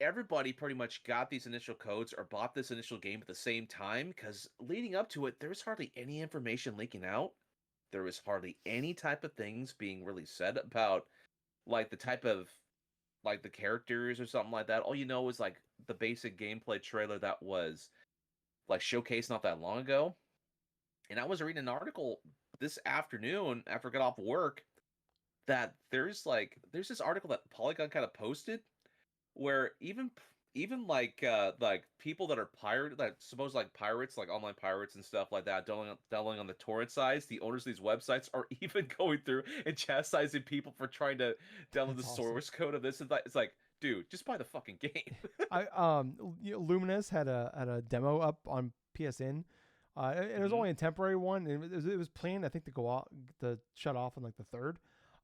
Speaker 2: everybody pretty much got these initial codes or bought this initial game at the same time because leading up to it, there's hardly any information leaking out. There was hardly any type of things being really said about like the type of like the characters or something like that. All you know is like the basic gameplay trailer that was like showcased not that long ago. And I was reading an article this afternoon after I got off work that there's this article that Polygon kind of posted where even like people that are suppose like pirates, like online pirates and stuff like that, downloading on the torrent sites, the owners of these websites are even going through and chastising people for trying to download
Speaker 1: That's
Speaker 2: the
Speaker 1: awesome.
Speaker 2: source code of this and that. It's like, dude, just buy the fucking game.
Speaker 1: Luminous had a demo up on PSN. And it was only a temporary one, and it was planned, I think, to shut off on like the 3rd.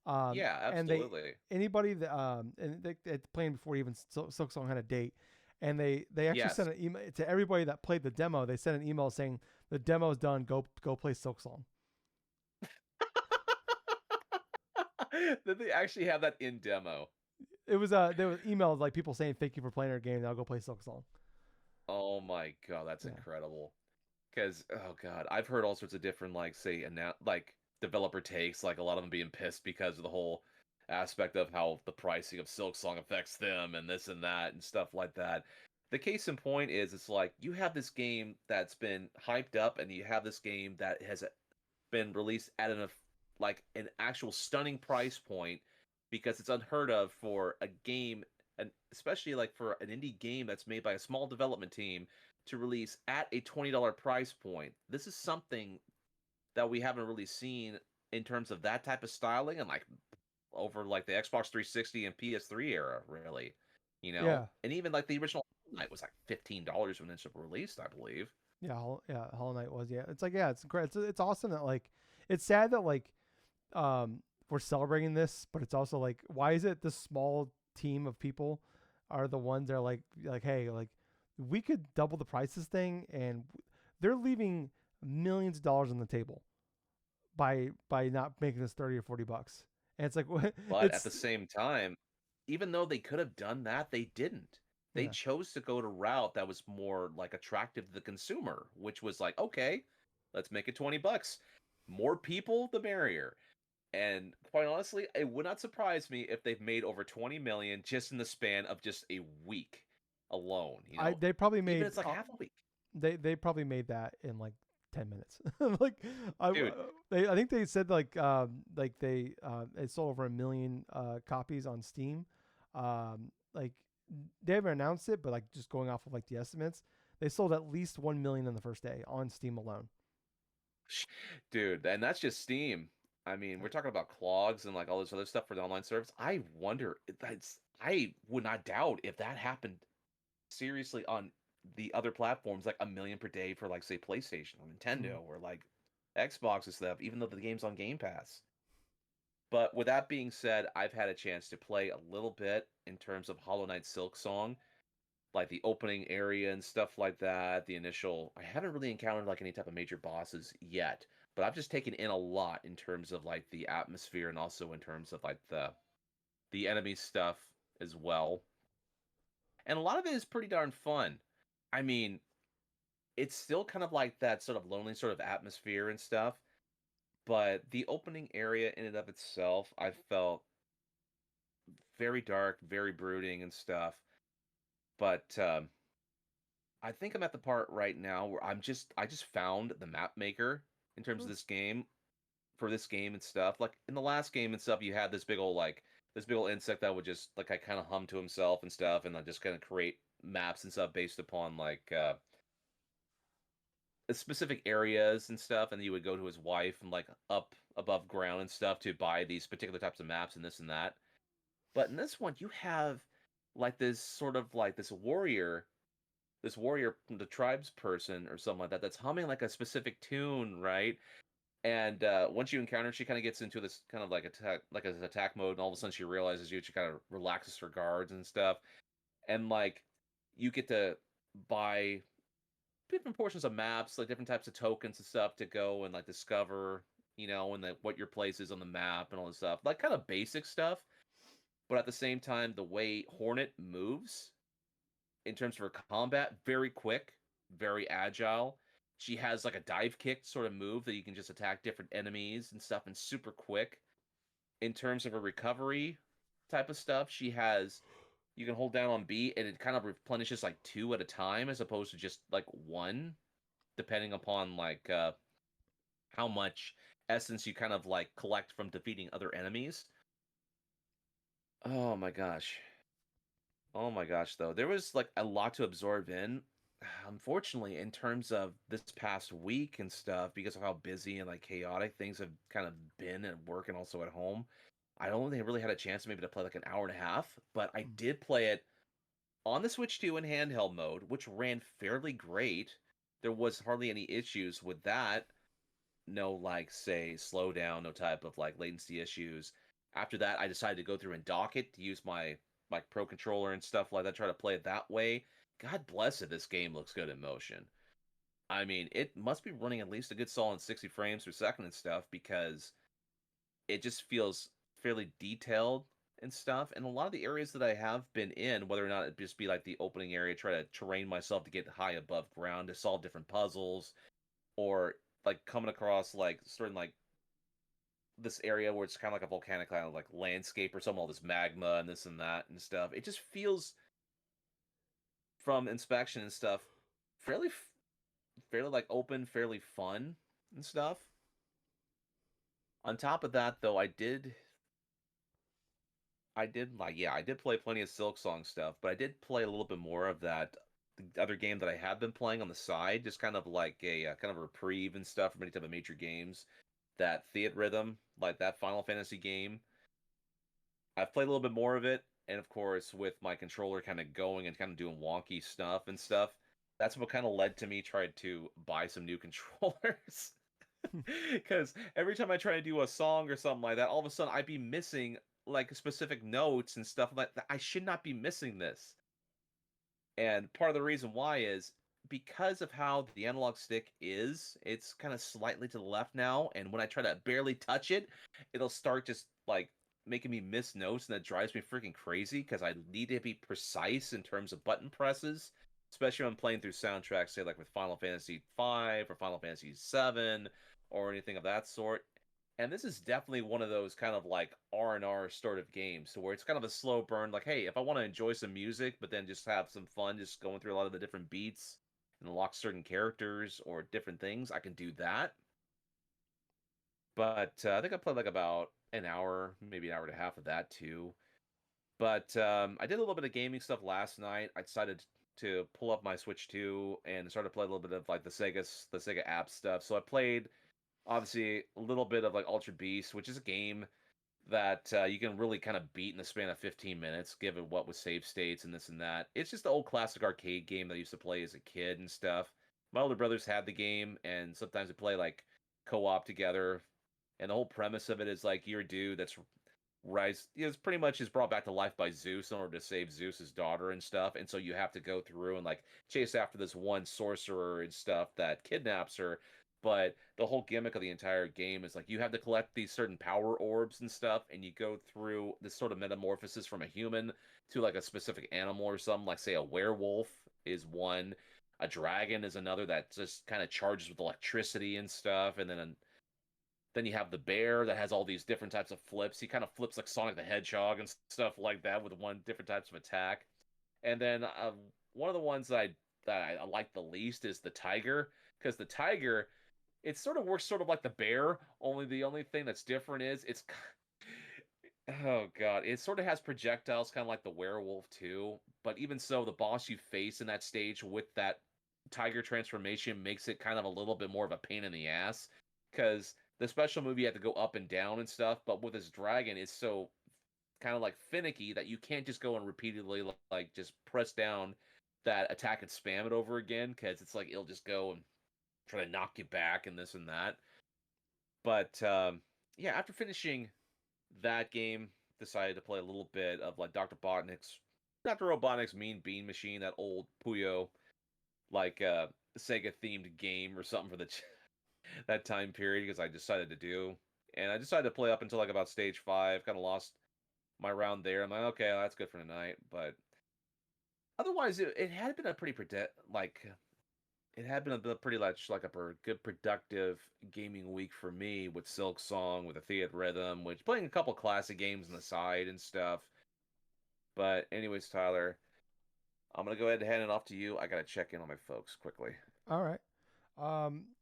Speaker 2: Yeah,
Speaker 1: And they
Speaker 2: absolutely.
Speaker 1: anybody that and they playing before even Silksong had a date, and they actually
Speaker 2: Yes.
Speaker 1: sent an email to everybody that played the demo. They sent an email saying the demo's done. Go play Silksong.
Speaker 2: Did they actually have that in demo?
Speaker 1: It was there was emails like people saying thank you for playing our game. Now go play Silksong.
Speaker 2: Oh my god, that's
Speaker 1: Yeah.
Speaker 2: incredible. Because oh god, I've heard all sorts of different like say like developer takes, like a lot of them being pissed because of the whole aspect of how the pricing of Silksong affects them and this and that and stuff like that. The case in point is it's like you have this game that's been hyped up and you have this game that has been released at like an actual stunning price point because it's unheard of for a game, and especially like for an indie game that's made by a small development team to release at a $20 price point. This is something that we haven't really seen in terms of that type of styling and like over like the Xbox 360 and PS3 era, really.
Speaker 1: Yeah.
Speaker 2: And even like the original Night was like $15 when it's released, I believe.
Speaker 1: Hollow Knight was It's like it's great. It's awesome that like it's sad that like we're celebrating this, but it's also like why is it this small team of people are the ones that are like hey like we could double the price of this thing and they're leaving millions of dollars on the table by not making this 30 or $40. And it's like
Speaker 2: But at the
Speaker 1: it's
Speaker 2: same time, even though they could have done that, they didn't. They
Speaker 1: yeah.
Speaker 2: chose to go to route that was more like attractive to the consumer, which was like, okay, let's make it $20. More people, the merrier. And quite honestly, it would not surprise me if they've made over 20 million just in the span of just a week alone.
Speaker 1: I they probably
Speaker 2: Even
Speaker 1: made
Speaker 2: it's like half a week.
Speaker 1: they probably made that in like 10 minutes. like I
Speaker 2: Dude,
Speaker 1: I think they said like they sold over 1 million copies on Steam. Like they haven't announced it, but like just going off of like the estimates, they sold at least 1 million in the first day on Steam alone.
Speaker 2: dude, and that's just Steam. I mean, we're talking about clogs and like all this other stuff for the online service. I wonder, I would not doubt if that happened seriously on the other platforms, like a million per day for like say PlayStation or
Speaker 1: Mm.
Speaker 2: Nintendo or like Xbox and stuff, even though the game's on Game Pass. But with that being said, I've had a chance to play a little bit in terms of Hollow Knight Silksong, like the opening area and stuff like that. The initial, I haven't really encountered like any type of major bosses yet, but I've just taken in a lot in terms of like the atmosphere and also in terms of like the enemy stuff as well. And a lot of it is pretty darn fun. I mean, it's still kind of like that sort of lonely sort of atmosphere and stuff, but the opening area in and of itself, I felt very dark, very brooding and stuff. But I think I'm at the part right now where I just found the map maker in terms of
Speaker 1: Mm.
Speaker 2: this game for this game and stuff. Like in the last game and stuff, you had this big old insect that would just like I kind of hum to himself and stuff, and then just kind of create maps and stuff based upon like specific areas and stuff. And you would go to his wife and like up above ground and stuff to buy these particular types of maps and this and that. But in this one, you have like this sort of like this warrior, the tribes person or something like that, that's humming like a specific tune, right? And once you encounter her, she kind of gets into this kind of like attack, like an attack mode, and all of a sudden she realizes you. She kind of relaxes her guards and stuff, and like you get to buy different portions of maps, like different types of tokens and stuff to go and like discover, and what your place is on the map and all this stuff, like kind of basic stuff. But at the same time, the way Hornet moves in terms of her combat, very quick, very agile. She has like a dive kick sort of move that you can just attack different enemies and stuff and super quick. In terms of her recovery type of stuff, you can hold down on B and it kind of replenishes like two at a time as opposed to just like one, depending upon like how much essence you kind of like collect from defeating other enemies. Oh my gosh. Oh my gosh, though. There was like a lot to absorb in. Unfortunately, in terms of this past week and stuff, because of how busy and like chaotic things have kind of been at work and also at home, I don't think I really had a chance maybe to play like an hour and a half, but I
Speaker 1: Mm.
Speaker 2: did play it on the Switch 2 in handheld mode, which ran fairly great. There was hardly any issues with that. No, like, say, slowdown, no type of like latency issues. After that, I decided to go through and dock it to use my pro controller and stuff like that, try to play it that way. God bless it, this game looks good in motion. I mean, it must be running at least a good solid 60 frames per second and stuff because it just feels fairly detailed and stuff. And a lot of the areas that I have been in, whether or not it just be like the opening area, try to terrain myself to get high above ground to solve different puzzles, or like coming across like certain like this area where it's kind of like a volcanic kind of like landscape or something, all this magma and this and that and stuff. It just feels from inspection and stuff fairly fairly like open, fairly fun and stuff. On top of that, though, I did play plenty of Silksong stuff, but I did play a little bit more of that the other game that I have been playing on the side, just kind of like a kind of a reprieve and stuff from any type of major games. That Theat Rhythm, like that Final Fantasy game, I've played a little bit more of it, and of course, with my controller kind of going and kind of doing wonky stuff and stuff, that's what kind of led to me trying to buy some new controllers. Because every time I try to do a song or something like that, all of a sudden I'd be missing like specific notes and stuff like that. I should not be missing this. And part of the reason why is because of how the analog stick is, it's kind of slightly to the left now. And when I try to barely touch it, it'll start just like making me miss notes. And that drives me freaking crazy because I need to be precise in terms of button presses, especially when I'm playing through soundtracks, say like with Final Fantasy V or Final Fantasy VII or anything of that sort. And this is definitely one of those kind of like R&R sort of games, so where it's kind of a slow burn. Like, hey, if I want to enjoy some music, but then just have some fun, just going through a lot of the different beats and unlock certain characters or different things, I can do that. But I think I played like about an hour, maybe an hour and a half of that too. But I did a little bit of gaming stuff last night. I decided to pull up my Switch 2 and start to play a little bit of like the Sega app stuff. So I played obviously a little bit of like Ultra Beast, which is a game that you can really kind of beat in the span of 15 minutes, given what with save states and this and that. It's just the old classic arcade game that I used to play as a kid and stuff. My older brothers had the game, and sometimes we play like co-op together. And the whole premise of it is like you're a dude that's it's pretty much is brought back to life by Zeus in order to save Zeus's daughter and stuff. And so you have to go through and like chase after this one sorcerer and stuff that kidnaps her. But the whole gimmick of the entire game is like you have to collect these certain power orbs and stuff, and you go through this sort of metamorphosis from a human to like a specific animal or something, like say a werewolf is one, a dragon is another that just kind of charges with electricity and stuff, and then you have the bear that has all these different types of flips. He kind of flips like Sonic the Hedgehog and stuff like that with one different types of attack. And then one of the ones that I like the least is the tiger, because the tiger it sort of works sort of like the bear. Only the only thing that's different is it's oh god, it sort of has projectiles, kind of like the werewolf too. But even so, the boss you face in that stage with that tiger transformation makes it kind of a little bit more of a pain in the ass because the special move you have to go up and down and stuff, but with this dragon it's so kind of like finicky that you can't just go and repeatedly like just press down that attack and spam it over again because it's like it'll just go and try to knock you back and this and that. But yeah, after finishing that game, decided to play a little bit of like Dr. Robotnik's Mean Bean Machine, that old Puyo like Sega themed game or something for that time period because I decided to do. And I decided to play up until like about stage 5, kind of lost my round there. I'm like, okay, well, that's good for tonight. But otherwise, it had been a pretty like it had been a pretty much like a good productive gaming week for me with Silksong, with the Theat Rhythm, which playing a couple classic games on the side and stuff. But anyways, Tyler, I'm gonna go ahead and hand it off to you. I gotta check in on my folks quickly.
Speaker 1: All right.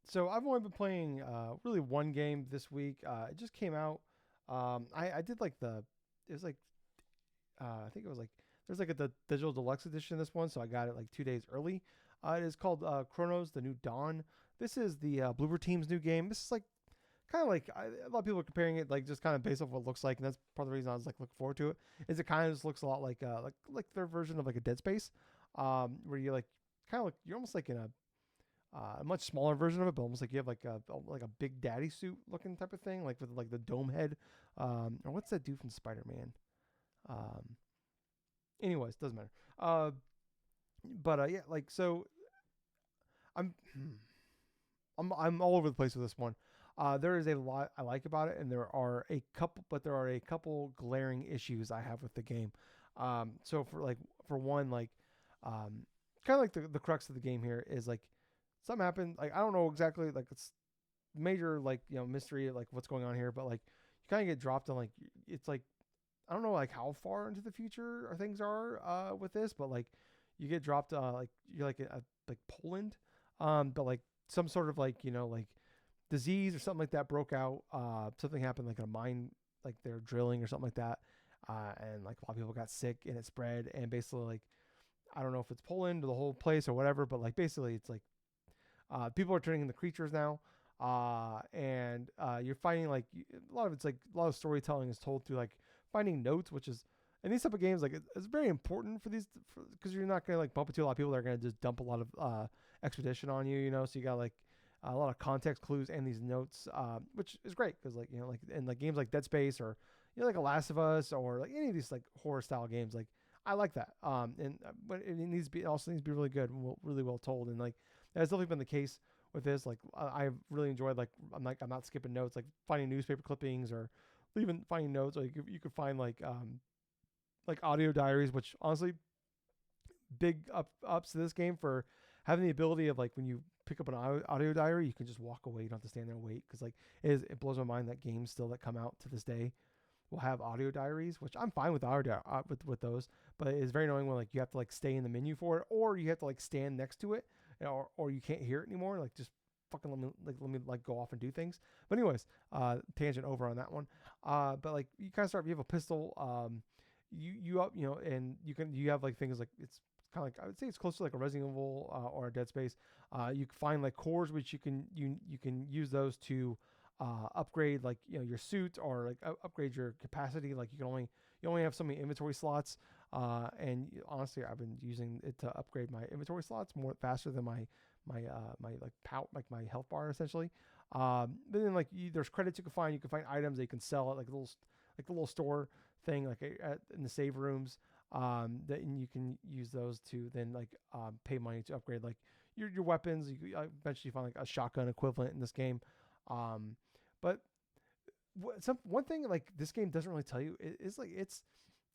Speaker 1: So I've only been playing really one game this week. It just came out. I did like it was like I think it was like there's like the digital deluxe edition of this one, so I got it like 2 days early. It is called Cronos: The New Dawn. This is the Bloober Team's new game. This is like kind of like a lot of people are comparing it like just kind of based off what it looks like, and that's part of the reason I was like looking forward to it. Is it kind of just looks a lot like their version of like a Dead Space, where you like kind of like you're almost like in a much smaller version of it, but almost like you have like a Big Daddy suit looking type of thing, like with like the dome head. Or what's that dude from Spider-Man? Anyways, doesn't matter. Yeah, like so I'm I'm all over the place with this one. There is a lot I like about it, and there are a couple glaring issues I have with the game. So for one, like kind of like the crux of the game here is like something happened. Like I don't know exactly, like it's major like mystery like what's going on here, but like you kind of get dropped on like it's like I don't know like how far into the future or things are with this, but like you get dropped like you're like Poland, but like some sort of like like disease or something like that broke out. Something happened like a mine, like they're drilling or something like that, and like a lot of people got sick and it spread. And basically like I don't know if it's Poland or the whole place or whatever, but like basically it's like people are turning into creatures now. And you're finding like a lot of it's like a lot of storytelling is told through like finding notes, which is in these type of games like it's very important for these because you're not gonna like bump into a lot of people that are gonna just dump a lot of expedition on you, so you got like a lot of context clues and these notes, which is great because like like in like games like Dead Space or like a Last of Us or like any of these like horror style games, like I like that. But it needs to be also needs to be really good and really well told, and like that's definitely been the case with this. Like I've really enjoyed like I'm not skipping notes, like finding newspaper clippings or even finding notes. Like you could find like audio diaries, which honestly big ups to this game for having the ability of like when you pick up an audio diary, you can just walk away. You don't have to stand there and wait because like it blows my mind that games still that come out to this day will have audio diaries, which I'm fine with with those, but it's very annoying when like you have to like stay in the menu for it or you have to like stand next to it or you can't hear it anymore. Like just fucking let me go off and do things. But anyways, tangent over on that one. But like you kind of start, you have a pistol, you up, and you have like things like it's kind of like I would say it's close to like a Resident Evil or a Dead Space. You can find like cores which you can use those to upgrade like your suit or like upgrade your capacity. Like you only have so many inventory slots, and honestly I've been using it to upgrade my inventory slots more faster than my my health bar essentially. But then like there's credits you can find items that you can sell at like the little store thing like in the save rooms, that you can use those to then like pay money to upgrade like your weapons. You eventually find like a shotgun equivalent in this game. But one thing like this game doesn't really tell you is like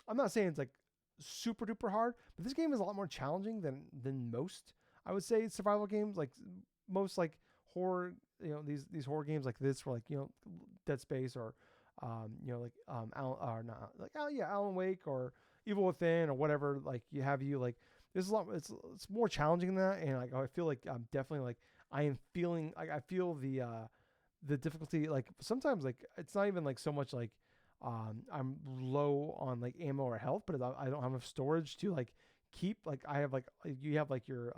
Speaker 1: I'm not saying it's like super duper hard, but this game is a lot more challenging than most, I would say, survival games. Like most like horror, these horror games like this, for like Dead Space or Alan Wake or Evil Within or whatever. Like like there's a lot. It's more challenging than that, and like I feel like I'm definitely like I am feeling like I feel the difficulty. Like sometimes like it's not even like so much like I'm low on like ammo or health, but I don't have enough storage to like keep like I have like you have like your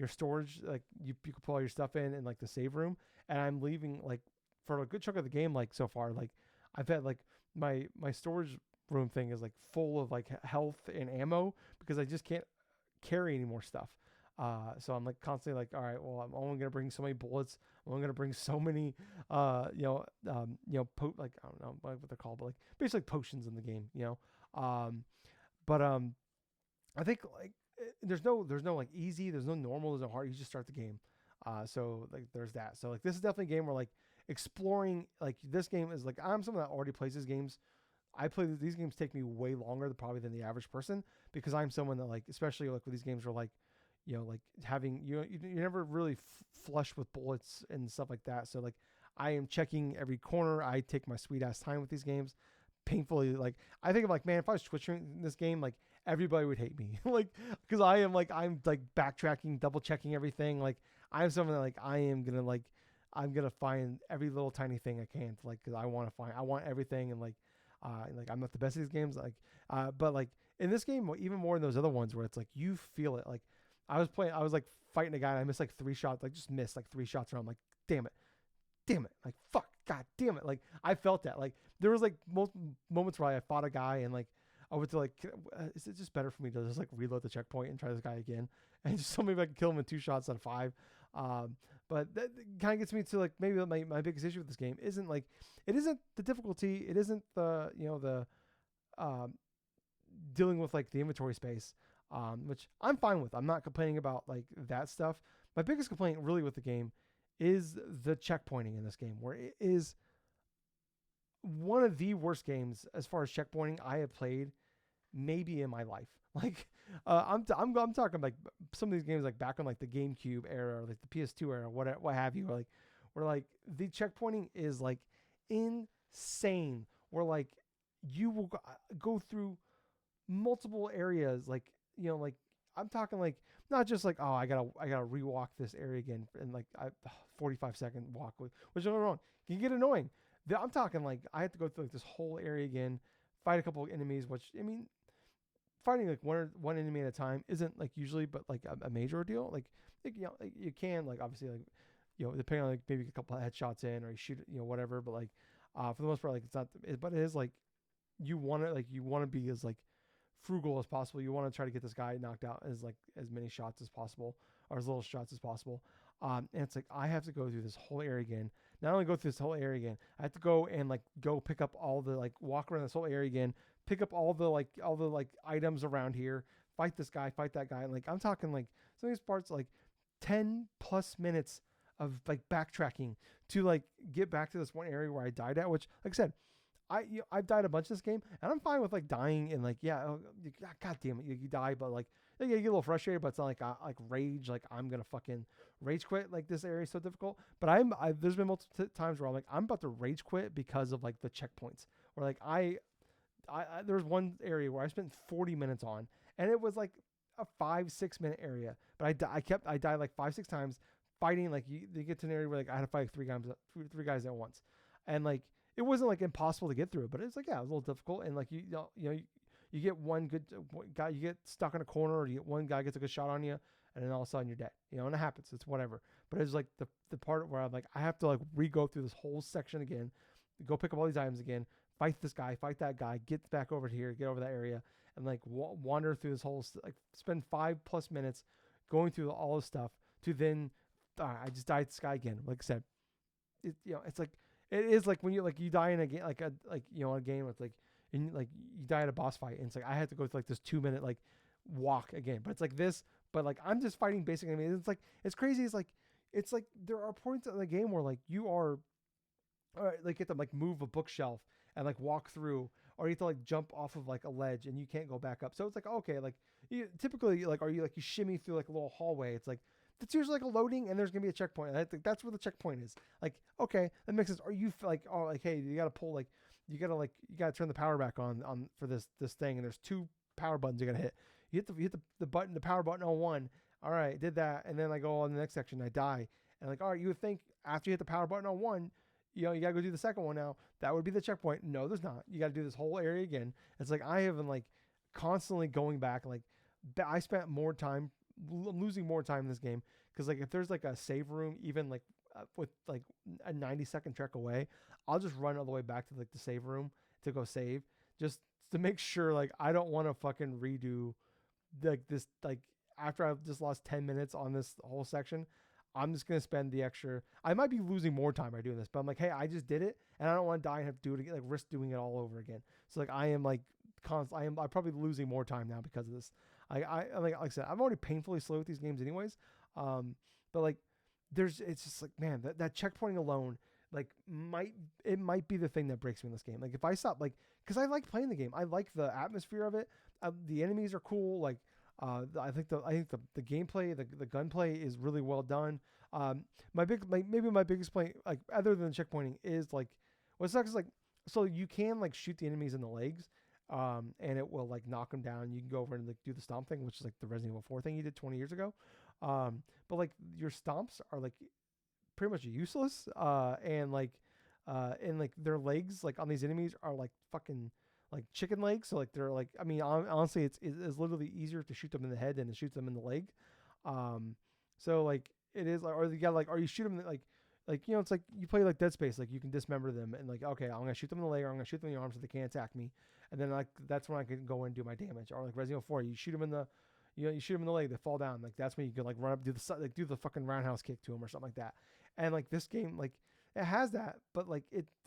Speaker 1: storage, like you can put all your stuff in like the save room, and I'm leaving like for a good chunk of the game like so far like I've had like my storage room thing is like full of like health and ammo because I just can't carry any more stuff. So I'm like constantly like, all right, well, I'm only gonna bring so many bullets. I'm only gonna bring so many, like I don't know what they're called, but like basically potions in the game, But I think like there's no like easy, there's no normal, there's no hard. You just start the game. So like there's that. So like this is definitely a game where like exploring like this game is like I'm someone that already plays these games. These games take me way longer probably than the average person because I'm someone that like especially like with these games where like like having you're never really flush with bullets and stuff like that. So like I am checking every corner. I take my sweet ass time with these games. Painfully, like I think of like, man, if I was twitching this game, like everybody would hate me, like because I'm like backtracking, double checking everything. Like I'm someone that like I'm gonna find every little tiny thing I can to, like because I want everything and like I'm not the best at these games but like in this game even more than those other ones where it's like you feel it. Like I was like fighting a guy and I missed like 3 shots, like just missed like 3 shots around. I'm like damn it, like fuck, god damn it. Like I felt that. Like there was like most moments where I fought a guy and like I would to like, is it just better for me to just like reload the checkpoint and try this guy again and just tell me if I can kill him in 2 shots out of 5. But that kind of gets me to like maybe my biggest issue with this game isn't like, it isn't the difficulty, it isn't the dealing with like the inventory space, which I'm fine with. I'm not complaining about like that stuff. My biggest complaint really with the game is the checkpointing in this game, where it is one of the worst games as far as checkpointing I have played maybe in my life. Like I'm talking like some of these games like back on like the GameCube era or like the PS2 era, what have you, like where like the checkpointing is like insane, where like you will go through multiple areas, like like I'm talking like not just like, oh, I gotta rewalk this area again and like 45-second walk, which is wrong, can get annoying. I'm talking like I have to go through like this whole area again, fight a couple of enemies, which I mean, fighting like one enemy at a time isn't like usually, but like a major deal. Like like, you can like obviously like depending on like maybe a couple of headshots in or you shoot whatever, but like for the most part like it's not, but it is like you want to be as like frugal as possible. You want to try to get this guy knocked out as many shots as possible or as little shots as possible. And it's like I have to go through this whole area again. Not only go through this whole area again, I have to go and like go pick up all the like walk around this whole area again, pick up all the like items around here, fight this guy, fight that guy. And like I'm talking like some of these parts like 10 plus minutes of like backtracking to like get back to this one area where I died at, which like I said, I've died a bunch in this game, and I'm fine with like dying and like god damn it, you die, but like you get a little frustrated, but it's not like like rage, like I'm gonna fucking rage quit, like this area is so difficult. But there's been multiple times where I'm like I'm about to rage quit because of like the checkpoints, or like I there's one area where I spent 40 minutes on, and it was like a 5-6 minute area, but I died like 5-6 times fighting. Like you get to an area where like I had to fight three guys at once, and like it wasn't like impossible to get through, but it's like, yeah, it was a little difficult. And like, you get one good guy, you get stuck in a corner, or you get one guy gets a good shot on you, and then all of a sudden you're dead, and it happens. It's whatever. But it's like the part where I'm like, I have to like re-go through this whole section again, go pick up all these items again, fight this guy, fight that guy, get back over here, get over that area, and like wander through this whole, like spend 5+ minutes going through all this stuff to then, I just died this guy again. Like I said, it's like, it is like when you die in a game, like a game with like, and like you die at a boss fight, and it's like I had to go through like this 2-minute like walk again, but it's like this, but like I'm just fighting basic enemies. It's like it's crazy. It's like there are points in the game where like you are, like you have to like move a bookshelf and like walk through, or you have to like jump off of like a ledge and you can't go back up. So it's like, okay, like you typically like, are you like you shimmy through like a little hallway? It's like it's usually like a loading and there's gonna be a checkpoint. And I think that's where the checkpoint is. Like, okay, that makes sense. Are you like, oh, like, hey, you gotta pull like, you gotta turn the power back on for this thing, and there's 2 power buttons you gotta hit. You hit the power button on one. All right, did that, and then I go on the next section. I die, and like, all right, you would think after you hit the power button on one, you gotta go do the second one now. That would be the checkpoint. No, there's not. You gotta do this whole area again. It's like I have been like constantly going back. Like I spent more time. I'm losing more time in this game because like if there's like a save room even like with like a 90-second trek away, I'll just run all the way back to like the save room to go save, just to make sure like I don't want to fucking redo like this, like after I've just lost 10 minutes on this whole section. I'm just gonna spend the extra. I might be losing more time by doing this, but I'm like, hey, I just did it, and I don't want to die and have to do it again, like risk doing it all over again. So like I am like I'm probably losing more time now because of this. Like I said, I'm already painfully slow with these games anyways. But like it's just like, man, that checkpointing alone like might be the thing that breaks me in this game. Like if I stop, like, because I like playing the game, I like the atmosphere of it. The enemies are cool. Like I think the gameplay, the gunplay is really well done. My biggest point, like other than checkpointing, is like what sucks is like, so you can like shoot the enemies in the legs, and it will like knock them down. You can go over and like do the stomp thing, which is like the Resident Evil 4 thing you did 20 years ago. But like your stomps are like pretty much useless. And like their legs like on these enemies are like fucking like chicken legs. So like they're like, I mean, honestly, it's literally easier to shoot them in the head than to shoot them in the leg. So like it is like, or you got like, or you shoot them like like, you know, it's like you play like Dead Space, like you can dismember them and like, okay, I'm gonna shoot them in the leg, or I'm gonna shoot them in the arm so they can't attack me, and then like that's when I can go in and do my damage. Or like Resident Evil 4, you shoot them in the, you know, you shoot them in the leg, they fall down, like that's when you can like run up, do the fucking roundhouse kick to them or something like that. And like this game, like it has that, but like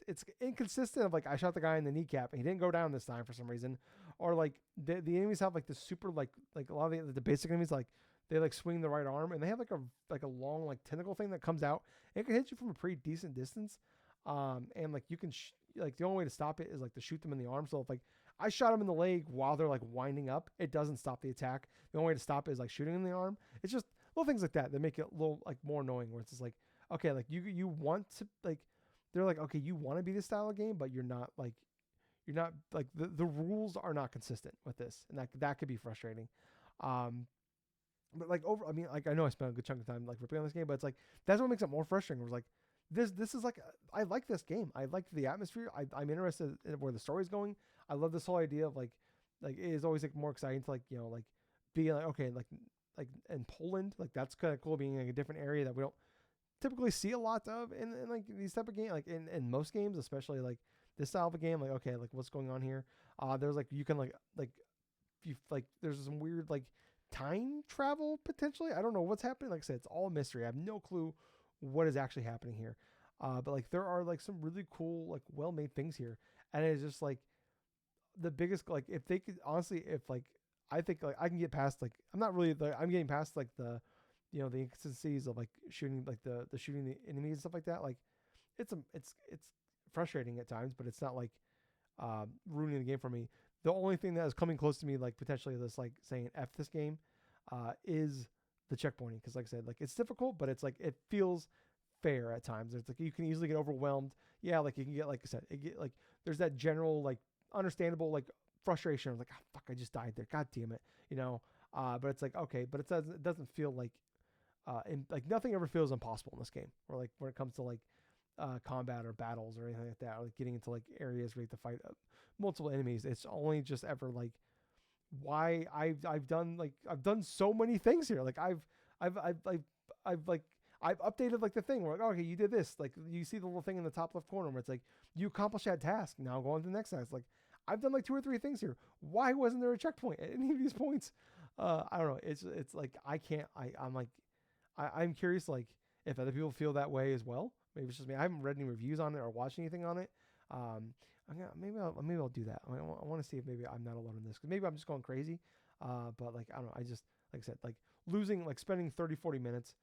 Speaker 1: it's inconsistent. Of like I shot the guy in the kneecap and he didn't go down this time for some reason, or like the enemies have like this super like a lot of the basic enemies like they like swing the right arm and they have like a long like tentacle thing that comes out. It can hit you from a pretty decent distance, and like you can like the only way to stop it is like to shoot them in the arm. So if like I shot them in the leg while they're like winding up, it doesn't stop the attack. The only way to stop it is like shooting in the arm. It's just little things like that make it a little like more annoying. Where it's just like, okay, like you want to like, they're like, okay, you want to be this style of game, but you're not like the rules are not consistent with this, and that could be frustrating. But like I mean, like I know I spent a good chunk of time like ripping on this game, but it's like that's what makes it more frustrating. It was like this is like I like this game. I like the atmosphere. I'm interested in where the story's going. I love this whole idea of like it is always like more exciting to like, you know, like be like, okay, like in Poland, like that's kind of cool being like a different area that we don't typically see a lot of in like these type of games, like in most games, especially like this style of a game. Like, okay, like what's going on here? There's like you can like you like there's some weird like time travel potentially. I don't know what's happening. Like I said, it's all a mystery. I have no clue what is actually happening here. But like there are like some really cool like well made things here, and it's just like the biggest like if they could honestly if like I think like I can get past like I'm not really like I'm getting past like the, you know, the inconsistencies of like shooting like the shooting the enemies and stuff like that. Like it's frustrating at times, but it's not like ruining the game for me. The only thing that is coming close to me, like potentially this, like saying F this game, is the checkpointing. Because like I said, like it's difficult, but it's like it feels fair at times. It's like you can easily get overwhelmed. Yeah, like you can get, like I said, it get like there's that general like understandable like frustration of like, oh, fuck, I just died there. God damn it, you know. But it's like okay, but it doesn't feel like like nothing ever feels impossible in this game. Or like when it comes to like combat or battles or anything like that, or like getting into like areas where you have to fight multiple enemies. It's only just ever like why I've done so many things here. Like I've updated like the thing where like, okay, you did this. Like you see the little thing in the top left corner where it's like you accomplished that task. Now go on to the next task. Like I've done like 2 or 3 things here. Why wasn't there a checkpoint at any of these points? I don't know. It's like I can't. I'm curious like if other people feel that way as well. Maybe it's just me. I haven't read any reviews on it or watched anything on it. Maybe I'll do that. I want to see if maybe I'm not alone in this, because maybe I'm just going crazy. But like I don't know. I just, like I said, like spending 30-40 minutes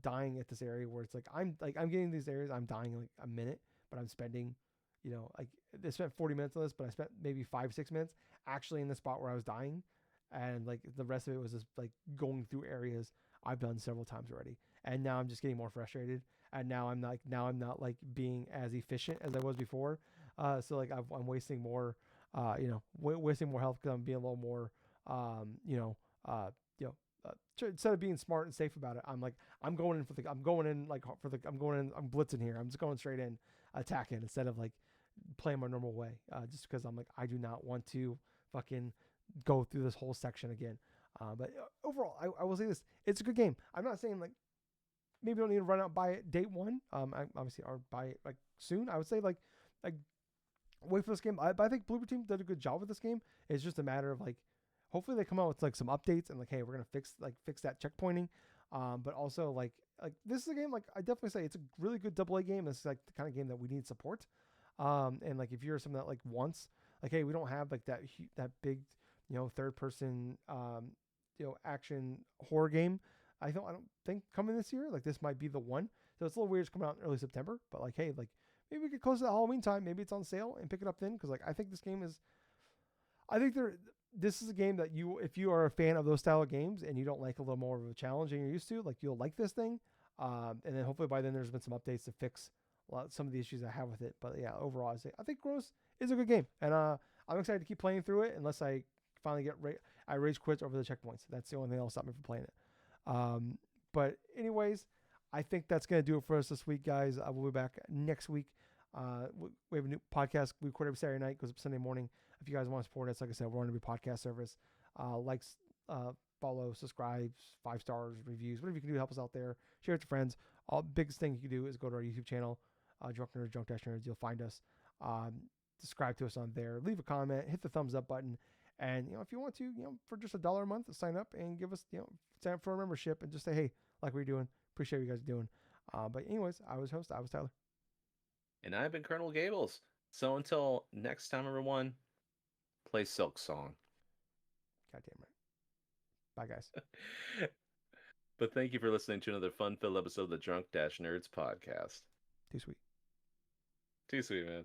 Speaker 1: dying at this area where it's like I'm getting these areas, I'm dying like a minute, but I'm spending, you know, like I spent 40 minutes on this, but I spent maybe 5-6 minutes actually in the spot where I was dying, and like the rest of it was just like going through areas I've done several times already, and now I'm just getting more frustrated, and now I'm not like being as efficient as I was before. So like I'm wasting more, wasting more health because I'm being a little more, instead of being smart and safe about it, I'm going in I'm blitzing here. I'm just going straight in, attacking instead of like playing my normal way. Just because I'm like, I do not want to fucking go through this whole section again. But overall, I will say this: it's a good game. I'm not saying like maybe don't need to run out buy it day one. Obviously, or buy it like soon. I would say like wait for this game. But I think Bloober Team did a good job with this game. It's just a matter of like hopefully they come out with like some updates and like, hey, we're gonna fix that checkpointing. But also like this is a game like I definitely say it's a really good AA game. This is like the kind of game that we need support. And like if you're someone that like wants like, hey, we don't have like that big, you know, third person action horror game. I don't think coming this year. Like this might be the one. So it's a little weird it's coming out in early September. But like, hey, like maybe we could close to the Halloween time. Maybe it's on sale and pick it up then. Because like I think this game is, this is a game that if you are a fan of those style of games and you don't like a little more of a challenge than you're used to, like you'll like this thing. And then hopefully by then there's been some updates to fix some of the issues I have with it. But yeah, overall I think Cronos is a good game, and I'm excited to keep playing through it unless I finally I rage quits over the checkpoints. That's the only thing that'll stop me from playing it. But anyways, I think that's going to do it for us this week, guys. I will be back next week. We have a new podcast. We record every Saturday night, goes up Sunday morning. If you guys want to support us, like I said, we're on every podcast service. follow, subscribe, 5 stars, reviews, whatever you can do to help us out there. Share it with your friends. All biggest thing you can do is go to our YouTube channel, Drunk Nerds, Drunk-Nerds. You'll find us. Subscribe to us on there. Leave a comment. Hit the thumbs up button. And if you want to, for just $1 a month, sign up and give us, sign up for a membership and just say, hey, like what you're doing. Appreciate what you guys are doing. But anyways, I was host. I was Tyler.
Speaker 2: And I've been Colonel Gables. So until next time, everyone, play Silksong.
Speaker 1: Goddamn right. Bye, guys.
Speaker 2: But thank you for listening to another fun-filled episode of the Drunk-Nerds Podcast.
Speaker 1: Too sweet.
Speaker 2: Too sweet, man.